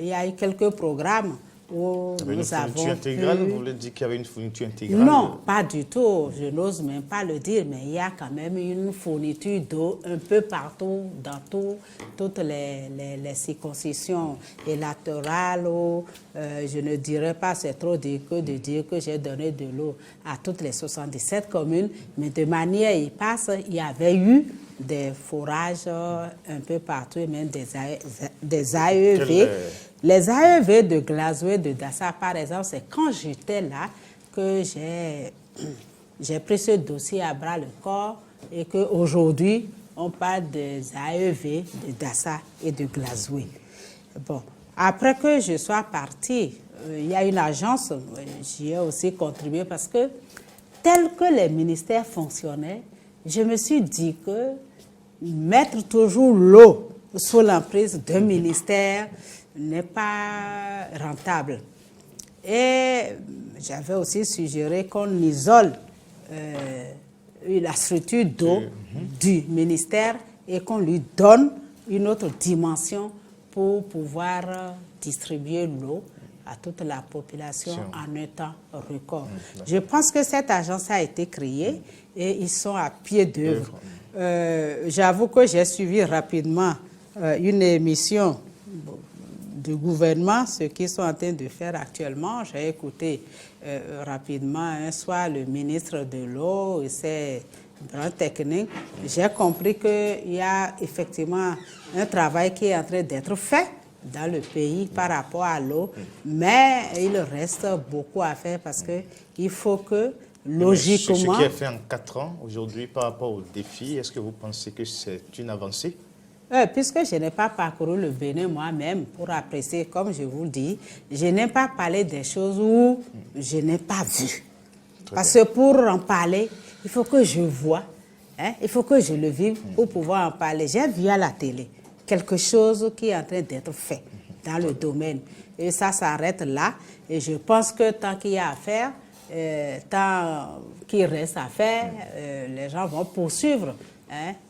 il y a eu quelques programmes où nous avons fourniture intégrale, vous voulez dire qu'il y avait une fourniture intégrale? Non, pas du tout. Je n'ose même pas le dire, mais il y a quand même une fourniture d'eau un peu partout, dans toutes les circonscriptions électorales. Je ne dirais pas, c'est trop dire que de dire que j'ai donné de l'eau à toutes les 77 communes, mais de manière éparse, il y avait eu des forages un peu partout, et même des AEV. Les AEV de Glazoué, de Dassa, par exemple, c'est quand j'étais là que j'ai pris ce dossier à bras le corps et qu'aujourd'hui, on parle des AEV de Dassa et de Glazoué. Bon, après que je sois partie, il y a une agence, j'y ai aussi contribué parce que tel que les ministères fonctionnaient, je me suis dit que mettre toujours l'eau sous l'emprise d'un ministère n'est pas rentable. Et j'avais aussi suggéré qu'on isole la structure d'eau du ministère et qu'on lui donne une autre dimension pour pouvoir distribuer l'eau à toute la population en un temps record. Je pense que cette agence a été créée et ils sont à pied d'œuvre. J'avoue que j'ai suivi rapidement une émission du gouvernement, ce qu'ils sont en train de faire actuellement. J'ai écouté rapidement un soir le ministre de l'eau et ses grands techniques. J'ai compris qu'il y a effectivement un travail qui est en train d'être fait dans le pays par rapport à l'eau, mais il reste beaucoup à faire parce qu'il faut que logiquement... Ce qui est fait en 4 ans aujourd'hui par rapport aux défis, est-ce que vous pensez que c'est une avancée? Puisque je n'ai pas parcouru le Bénin moi-même pour apprécier, comme je vous le dis, je n'ai pas parlé des choses où je n'ai pas vu. Parce que pour en parler, il faut que je vois Hein? Il faut que je le vive pour pouvoir en parler. J'ai vu à la télé quelque chose qui est en train d'être fait dans le domaine. Et ça s'arrête là. Et je pense que tant qu'il y a à faire, tant qu'il reste à faire, les gens vont poursuivre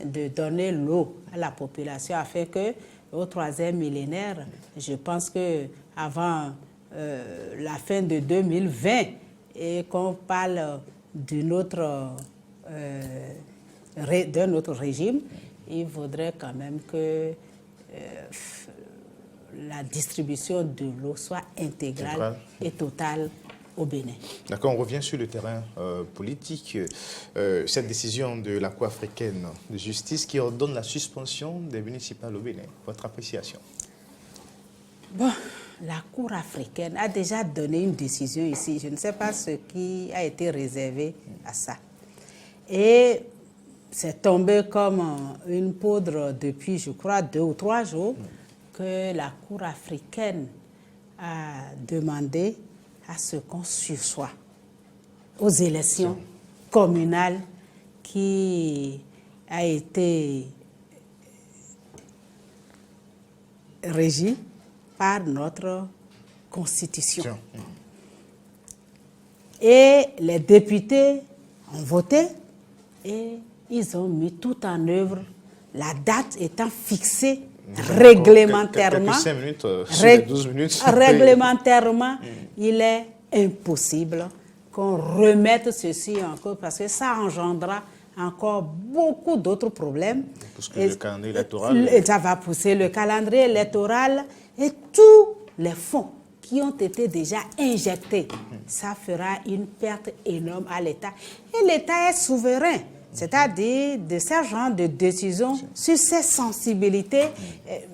de donner l'eau à la population afin que au 3e millénaire, je pense que avant la fin de 2020 et qu'on parle d'un autre régime, il faudrait quand même que la distribution de l'eau soit intégrale et totale au Bénin. D'accord, on revient sur le terrain politique. Cette décision de la Cour africaine de justice qui ordonne la suspension des municipales au Bénin. Votre appréciation? Bon, la Cour africaine a déjà donné une décision ici. Je ne sais pas ce qui a été réservé à ça. Et c'est tombé comme une poudre depuis, je crois, 2 ou 3 jours que la Cour africaine a demandé à ce qu'on sursoit aux élections communales qui a été régie par notre Constitution. Et les députés ont voté et ils ont mis tout en œuvre, la date étant fixée réglementairement. Quelques 5 minutes sur les 12 minutes. Réglementairement, il est impossible qu'on remette ceci en cause parce que ça engendra encore beaucoup d'autres problèmes. Parce que le calendrier électoral... Ça va pousser le calendrier électoral et tous les fonds qui ont été déjà injectés. Ça fera une perte énorme à l'État. Et l'État est souverain. C'est-à-dire de ce genre de décision sur ces sensibilités.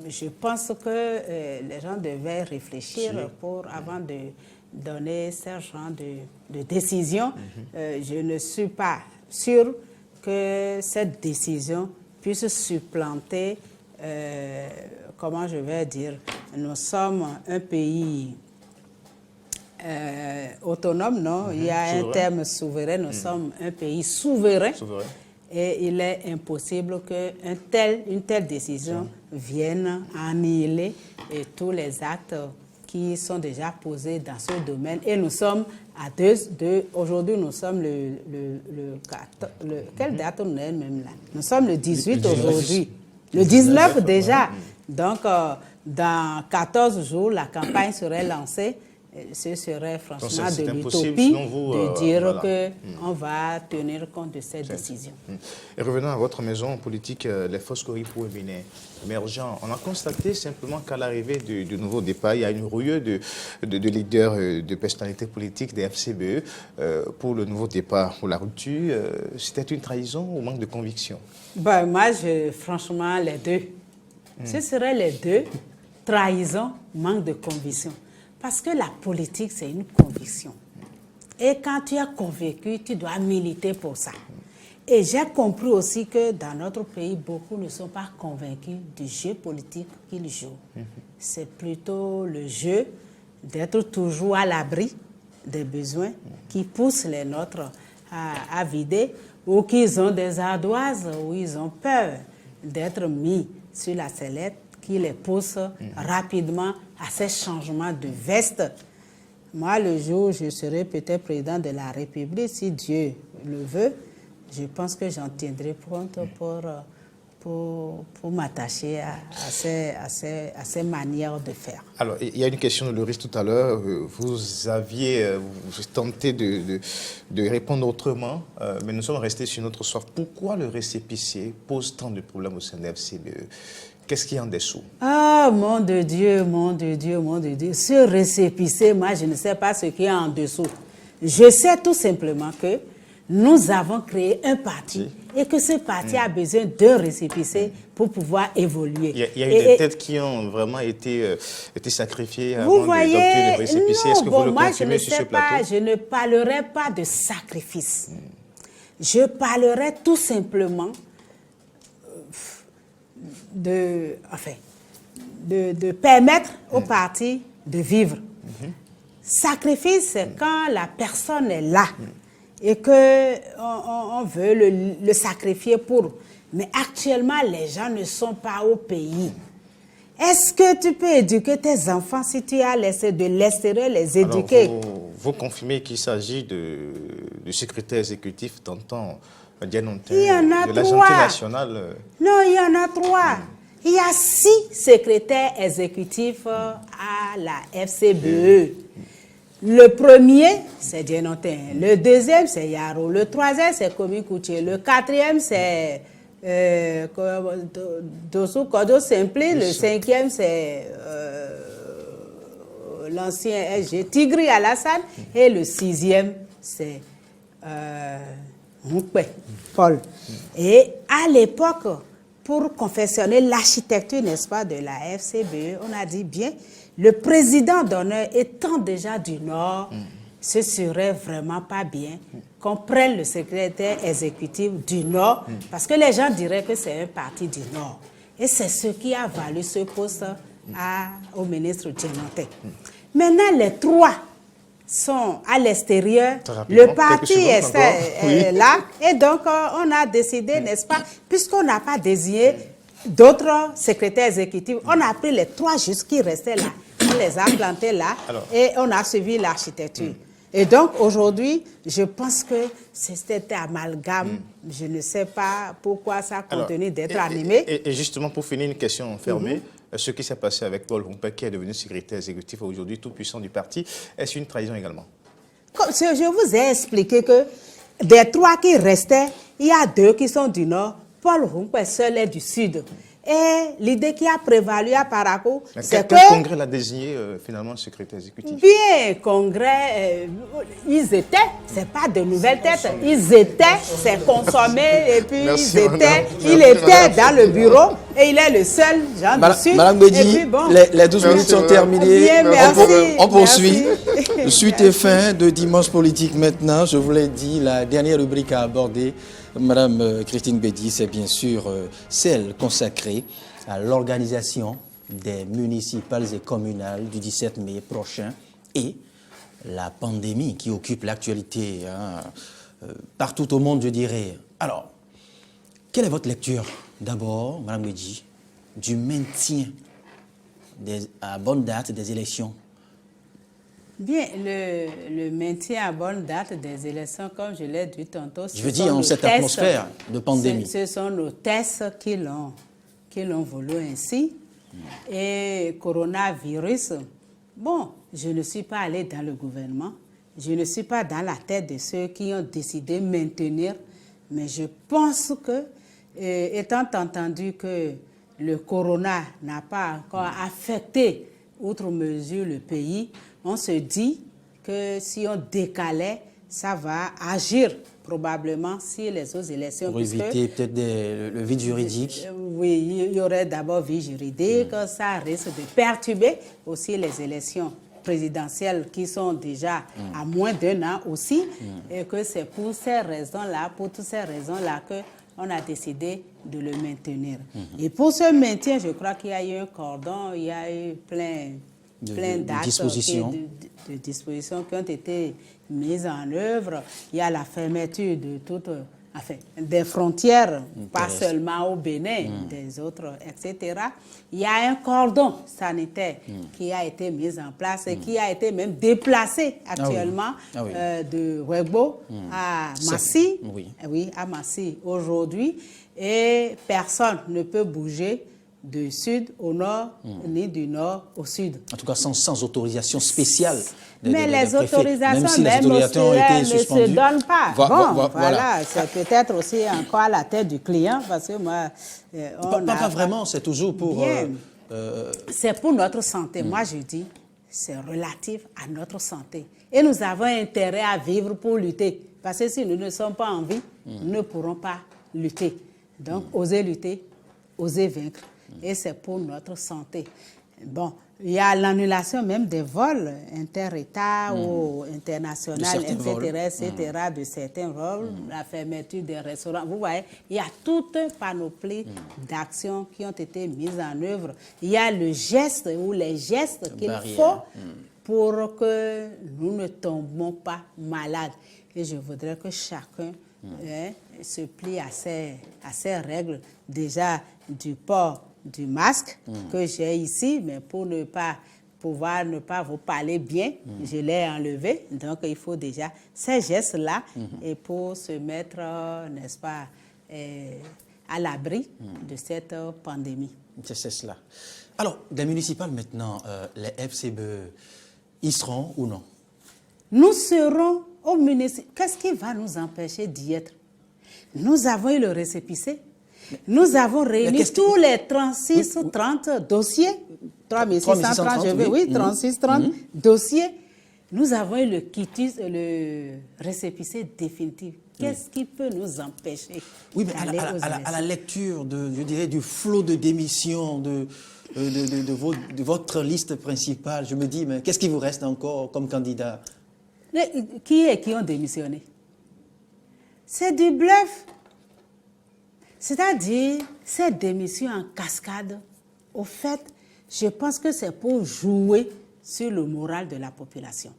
Je pense que les gens devaient réfléchir avant de donner ce genre de décision. Je ne suis pas sûre que cette décision puisse supplanter, comment je vais dire, nous sommes un pays autonome, non? Il y a souverain. Un terme souverain, nous sommes un pays souverain. Et il est impossible qu'une telle décision vienne annihiler tous les actes qui sont déjà posés dans ce domaine. Et nous sommes à aujourd'hui, nous sommes quelle date on est même là? Nous sommes le 18 aujourd'hui. Le 19 déjà. Donc, dans 14 jours, la campagne serait lancée. Ce serait franchement de l'utopie de dire qu'on va tenir compte de cette décision. Et revenons à votre maison politique, les forces Coripo et Bénin émergents. On a constaté simplement qu'à l'arrivée du nouveau départ, il y a une rouille de leaders, de personnalités politiques des FCBE pour le nouveau départ, pour la rupture. C'était une trahison ou manque de conviction? Ben, moi, franchement, les deux. Ce seraient les deux, trahison, manque de conviction. Parce que la politique, c'est une conviction. Et quand tu es convaincu, tu dois militer pour ça. Et j'ai compris aussi que dans notre pays, beaucoup ne sont pas convaincus du jeu politique qu'ils jouent. C'est plutôt le jeu d'être toujours à l'abri des besoins qui poussent les nôtres à vider ou qu'ils ont des ardoises ou ils ont peur d'être mis sur la sellette qui les pousse rapidement à ces changements de veste. Moi, le jour où je serai peut-être président de la République, si Dieu le veut, je pense que j'en tiendrai compte pour m'attacher à ces manières de faire. Alors, il y a une question de Loris tout à l'heure. Vous aviez tenté de répondre autrement, mais nous sommes restés sur notre soif. Pourquoi le récépissé pose tant de problèmes au sein de FCBE? Qu'est-ce qu'il y a en dessous? Ah, mon de Dieu, mon de Dieu, mon de Dieu. Ce récépissé, moi, je ne sais pas ce qu'il y a en dessous. Je sais tout simplement que nous avons créé un parti et que ce parti a besoin d'un récépissé pour pouvoir évoluer. Il y a eu des têtes qui ont vraiment été sacrifiées avant d'obtenir le récépissé. Est-ce que vous le confirmez sur ce plateau? Je ne parlerai pas de sacrifice. Je parlerai tout simplement de permettre au parti de vivre. Sacrifice, c'est quand la personne est là et qu'on veut le sacrifier pour. Mais actuellement, les gens ne sont pas au pays. Est-ce que tu peux éduquer tes enfants si tu as laissé de l'extérieur les éduquer? Alors, vous confirmez qu'il s'agit du secrétaire exécutif d'antan Dianontin, de l'Assemblée nationale? Non, il y en a 3. Il y a 6 secrétaires exécutifs à la FCBE. Le premier, c'est Dianontin. Le deuxième, c'est Yaro. Le troisième, c'est Komi Kouché. Le quatrième, c'est Dossou Kodo Simpli. Le cinquième, c'est l'ancien SG Tigri Alassane. Et le sixième, c'est Moukpe Paul. Et à l'époque, pour confectionner l'architecture, n'est-ce pas, de la FCBE, on a dit bien, le président d'honneur étant déjà du Nord, ce serait vraiment pas bien qu'on prenne le secrétaire exécutif du Nord, parce que les gens diraient que c'est un parti du Nord. Et c'est ce qui a valu ce poste au ministre Dianontin. Maintenant, les 3 sont à l'extérieur, le parti est là, et donc on a décidé, n'est-ce pas, puisqu'on n'a pas désigné d'autres secrétaires exécutifs, on a pris les 3 justes qui restaient là, on les a plantés là, et on a suivi l'architecture. Et donc aujourd'hui, je pense que cet amalgame, je ne sais pas pourquoi ça continue d'être animé. Et justement, pour finir, une question fermée. Ce qui s'est passé avec Paul Rumpé, qui est devenu secrétaire exécutif aujourd'hui tout puissant du parti, est-ce une trahison également? Je vous ai expliqué que des 3 qui restaient, il y a 2 qui sont du Nord. Paul Rumpé seul est du Sud. Et l'idée qui a prévalu à Parakou, c'est que... Quel congrès l'a désigné finalement secrétaire exécutif? Bien, congrès, ils étaient, c'est pas de nouvelles têtes, ils étaient, c'est consommé, et puis il était dans le bureau, et il est le seul genre du Sud. Madame Bédi, les 12 minutes sont terminées. Bien, merci, on poursuit. Suite et fin de Dimanche Politique maintenant. Je vous l'ai dit, la dernière rubrique à aborder, Madame Christine Bédi, c'est bien sûr celle consacrée à l'organisation des municipales et communales du 17 mai prochain et la pandémie qui occupe l'actualité partout au monde, je dirais. Alors, quelle est votre lecture d'abord, Madame Bédi, du maintien à bonne date des élections? Bien, le maintien à bonne date des élections, comme je l'ai dit tantôt, je veux dire, en cette atmosphère de pandémie. Ce sont nos tests qui l'ont voulu ainsi. Et coronavirus, bon, je ne suis pas allée dans le gouvernement, je ne suis pas dans la tête de ceux qui ont décidé de maintenir, mais je pense que, étant entendu que le corona n'a pas encore affecté outre mesure le pays, on se dit que si on décalait, ça va agir probablement si les autres élections... Pour éviter peut-être le vide juridique. Oui, il y aurait d'abord vide juridique, ça risque de perturber aussi les élections présidentielles qui sont déjà à moins d'1 an aussi, et que c'est pour toutes ces raisons-là qu'on a décidé de le maintenir. Et pour ce maintien, je crois qu'il y a eu un cordon, il y a eu plein d'actes, de dispositions qui ont été mises en œuvre. Il y a la fermeture de toutes, des frontières, pas seulement au Bénin, des autres, etc. Il y a un cordon sanitaire qui a été mis en place et qui a été même déplacé actuellement de Wegbo à Massy. Oui, à Massy aujourd'hui. Et personne ne peut bouger du sud au nord, ni du nord au sud. En tout cas, sans autorisation spéciale. Mais les autorisations même ne se donnent pas. Voilà. C'est peut-être aussi encore à la tête du client, parce que moi... Pas vraiment, c'est toujours pour... c'est pour notre santé. Moi, je dis, c'est relatif à notre santé. Et nous avons intérêt à vivre pour lutter. Parce que si nous ne sommes pas en vie, nous ne pourrons pas lutter. Donc, oser lutter, oser vaincre. Et c'est pour notre santé. Bon, il y a l'annulation même des vols inter-États ou internationaux, etc., de certains vols, la fermeture des restaurants. Vous voyez, il y a toute une panoplie d'actions qui ont été mises en œuvre. Il y a le geste ou les gestes qu'il faut pour que nous ne tombions pas malades. et je voudrais que chacun se plie à ces règles, déjà du port du masque que j'ai ici, mais pour ne pas vous parler bien, je l'ai enlevé. Donc, il faut déjà ces gestes-là et pour se mettre, n'est-ce pas, à l'abri de cette pandémie. C'est cela. Alors, des municipales maintenant, les FCBE, ils seront ou non? Nous serons au municipal. Qu'est-ce qui va nous empêcher d'y être? Nous avons eu le récépissé. Nous avons réuni tous les 36 ou 30 dossiers. 3630, je veux, oui, 3630 dossiers. Nous avons eu le récépissé définitif. Qu'est-ce qui peut nous empêcher? Oui, mais à la lecture je dirais, du flot de démissions de votre liste principale, je me dis, mais qu'est-ce qui vous reste encore comme candidat? Qui ont démissionné? C'est du bluff. C'est-à-dire, cette démission en cascade, au fait, je pense que c'est pour jouer sur le moral de la population.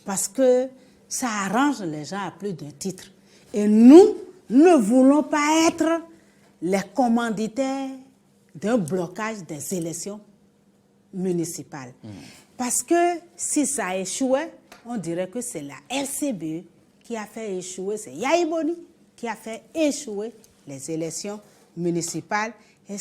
Parce que ça arrange les gens à plus d'un titre. Et nous ne voulons pas être les commanditaires d'un blocage des élections municipales. Parce que si ça échouait, on dirait que c'est la FCBE qui a fait échouer, c'est Yayi Boni qui a fait échouer les élections municipales. Et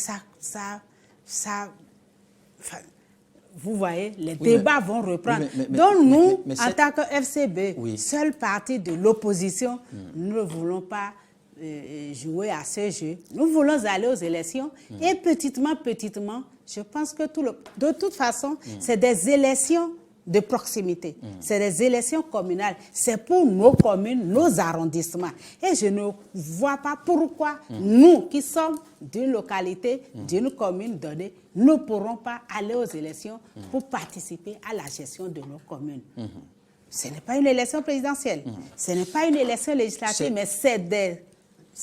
vous voyez, les débats vont reprendre. Donc nous, en tant que FCB, seul parti de l'opposition, nous ne voulons pas jouer à ce jeu. Nous voulons aller aux élections et petitement, je pense que de toute façon, c'est des élections de proximité. C'est des élections communales. C'est pour nos communes, nos arrondissements. Et je ne vois pas pourquoi nous, qui sommes d'une localité, d'une commune donnée, ne pourrons pas aller aux élections pour participer à la gestion de nos communes. Ce n'est pas une élection présidentielle. Ce n'est pas une élection législative, mais c'est des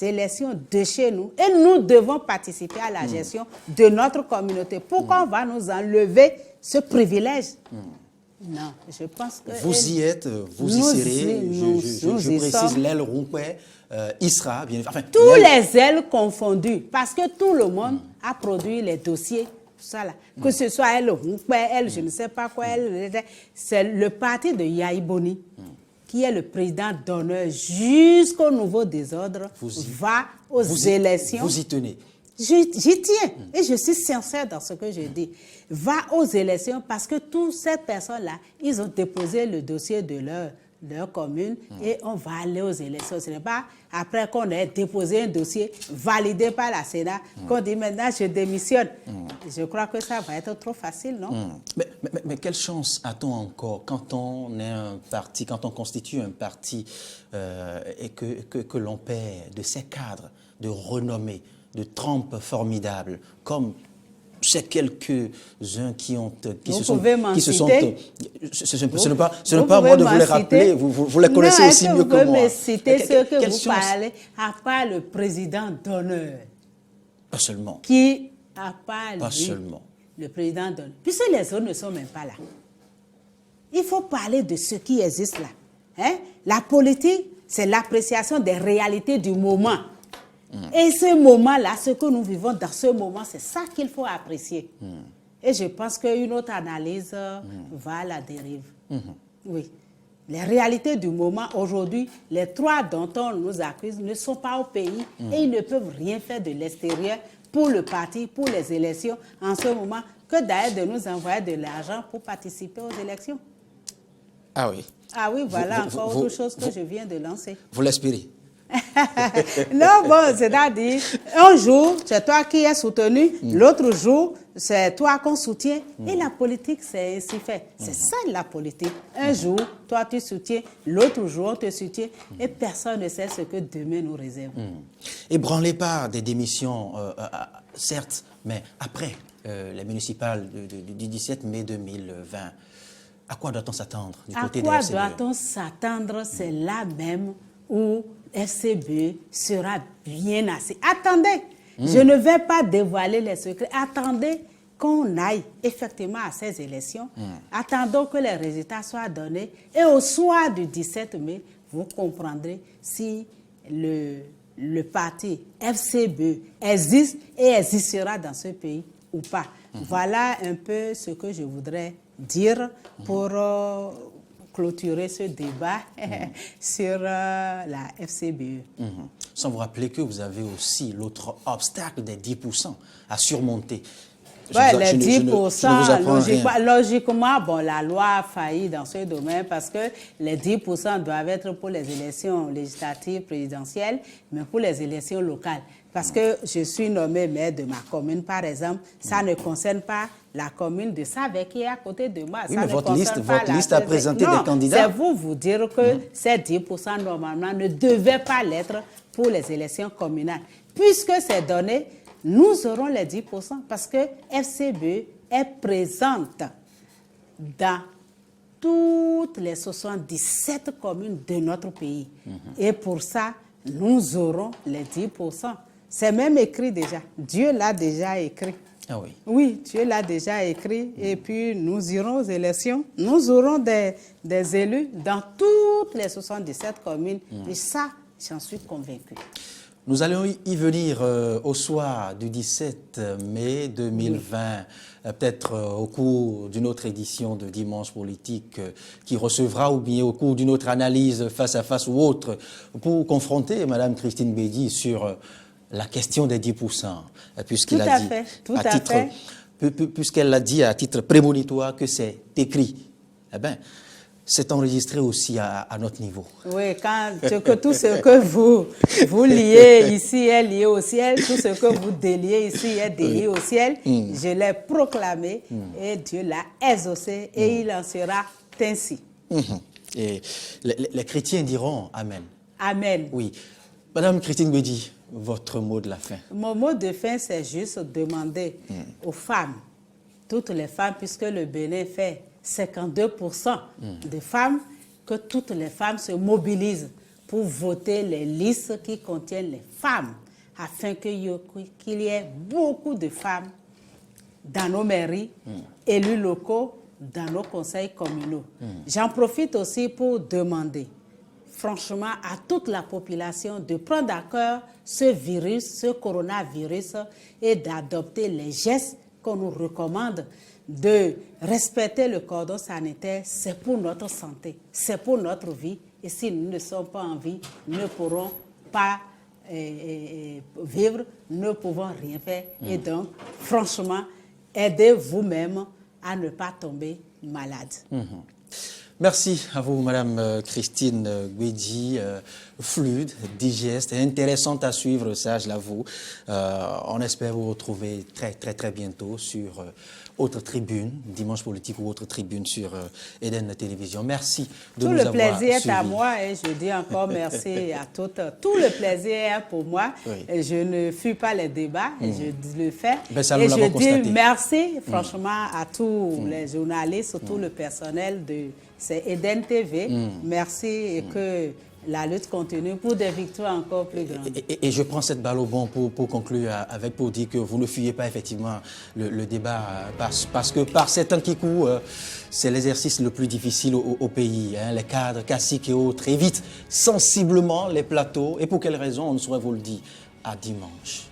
élections de chez nous. Et nous devons participer à la gestion de notre communauté. Pourquoi on va nous enlever ce privilège? Non, je pense que... Vous y êtes, vous y serez, je précise, l'aile Roumpouet y sera, bien enfin, tous les ailes confondus, parce que tout le monde a produit les dossiers, ça là. Que ce soit elle Roumpouet, elle, je ne sais pas quoi, c'est le parti de Yayi Boni qui est le président d'honneur jusqu'au nouveau désordre, va aux élections. Vous y tenez? J'y tiens et je suis sincère dans ce que je dis. Va aux élections parce que toutes ces personnes-là, ils ont déposé le dossier de leur commune et on va aller aux élections. Ce n'est pas après qu'on ait déposé un dossier validé par la Sénat qu'on dit maintenant je démissionne. Je crois que ça va être trop facile, non? Mais quelle chance a-t-on encore quand on est un parti, quand on constitue un parti et que l'on perd de ces cadres de renommée, de trempes formidables, comme ces quelques-uns qui se sont... Ce n'est pas à moi de vous les rappeler, vous les connaissez aussi mieux que moi. Vous pouvez me citer ceux que vous parlez, à part le président d'honneur. Pas seulement. Qui, à part pas lui, seulement. Le président d'honneur. Puisque les autres ne sont même pas là. Il faut parler de ce qui existe là. Hein? La politique, c'est l'appréciation des réalités du moment. Et ce moment-là, ce que nous vivons dans ce moment, c'est ça qu'il faut apprécier. Et je pense qu'une autre analyse va à la dérive. Oui. Les réalités du moment, aujourd'hui, les trois dont on nous accuse ne sont pas au pays et ils ne peuvent rien faire de l'extérieur pour le parti, pour les élections, en ce moment, que d'ailleurs de nous envoyer de l'argent pour participer aux élections. Ah oui. Ah oui, voilà encore autre chose que je viens de lancer. Vous l'aspirez? Non, bon, c'est-à-dire, un jour, c'est toi qui es soutenu, l'autre jour, c'est toi qu'on soutient. Et la politique, c'est ainsi fait. C'est ça la politique. Un jour, toi tu soutiens, l'autre jour, on te soutient, et personne ne sait ce que demain nous réserve. Ébranlé par des démissions, certes, mais après les municipales du 17 mai 2020, à quoi doit-on s'attendre du côté de la FCBE? À quoi doit-on s'attendre? C'est là même où FCBE sera bien assez. Attendez, je ne vais pas dévoiler les secrets. Attendez qu'on aille effectivement à ces élections. Attendons que les résultats soient donnés. Et au soir du 17 mai, vous comprendrez si le parti FCBE existe et existera dans ce pays ou pas. Voilà un peu ce que je voudrais dire pour clôturer ce débat sur la FCBE. Sans vous rappeler que vous avez aussi l'autre obstacle des 10% à surmonter. Ouais, les 10%, logiquement, logiquement, bon, la loi a failli dans ce domaine parce que les 10% doivent être pour les élections législatives, présidentielles, mais pour les élections locales. Parce que je suis nommé maire de ma commune, par exemple, ça ne concerne pas la commune de Savek qui est à côté de moi. Oui, ça mais ne votre concerne liste a présenté des candidats. C'est vous dire que ces 10% normalement ne devaient pas l'être pour les élections communales. Puisque c'est donné, nous aurons les 10% parce que FCBE est présente dans toutes les 77 communes de notre pays. Et pour ça, nous aurons les 10%. C'est même écrit déjà. Dieu l'a déjà écrit. Ah oui. Oui, Dieu l'a déjà écrit. Et puis, nous irons aux élections. Nous aurons des élus dans toutes les 77 communes. Et ça, j'en suis convaincue. Nous allons y venir au soir du 17 mai 2020, peut-être au cours d'une autre édition de Dimanche Politique qui recevra, ou bien au cours d'une autre analyse face à face ou autre, pour confronter Mme Christine Bédi sur la question des 10%, puisqu'elle a dit, puisqu'elle l'a dit à titre prémonitoire que c'est écrit. Eh bien, c'est enregistré aussi à notre niveau. Oui, tout ce que vous liez ici est lié au ciel, tout ce que vous déliez ici est délié au ciel. Je l'ai proclamé et Dieu l'a exaucé et il en sera ainsi. Et les chrétiens diront Amen. Amen. Oui. Madame Christine Bédi, votre mot de la fin. Mon mot de fin, c'est juste demander aux femmes, toutes les femmes, puisque le Bénin fait 52% de femmes, que toutes les femmes se mobilisent pour voter les listes qui contiennent les femmes, afin qu'il y ait beaucoup de femmes dans nos mairies, élus locaux, dans nos conseils communaux. J'en profite aussi pour demander, franchement, à toute la population de prendre à cœur ce virus, ce coronavirus, et d'adopter les gestes qu'on nous recommande, de respecter le cordon sanitaire. C'est pour notre santé, c'est pour notre vie. Et si nous ne sommes pas en vie, nous ne pourrons pas vivre, nous ne pouvons rien faire. Et donc, franchement, aidez vous-même à ne pas tomber malade. Merci à vous, Madame Christine Bédi, fluide, digeste et intéressante à suivre, ça je l'avoue. On espère vous retrouver très bientôt sur autre tribune, Dimanche Politique ou autre tribune sur Eden Télévision. Merci de nous avoir suivis. Tout le plaisir est à moi et je dis encore merci à toutes. Tout le plaisir est pour moi. Oui. Et je ne fuis pas les débats et je le fais. Ben, ça, et je dis merci franchement à tous les journalistes, tout le personnel de Eden TV. Merci et que la lutte continue pour des victoires encore plus grandes. Et je prends cette balle au bon pour conclure pour dire que vous ne fuyez pas effectivement le débat parce que par ces temps qui courent, c'est l'exercice le plus difficile au pays. Hein, les cadres, caciques et autres évitent sensiblement les plateaux. Et pour quelle raison, on ne saurait vous le dire. À dimanche.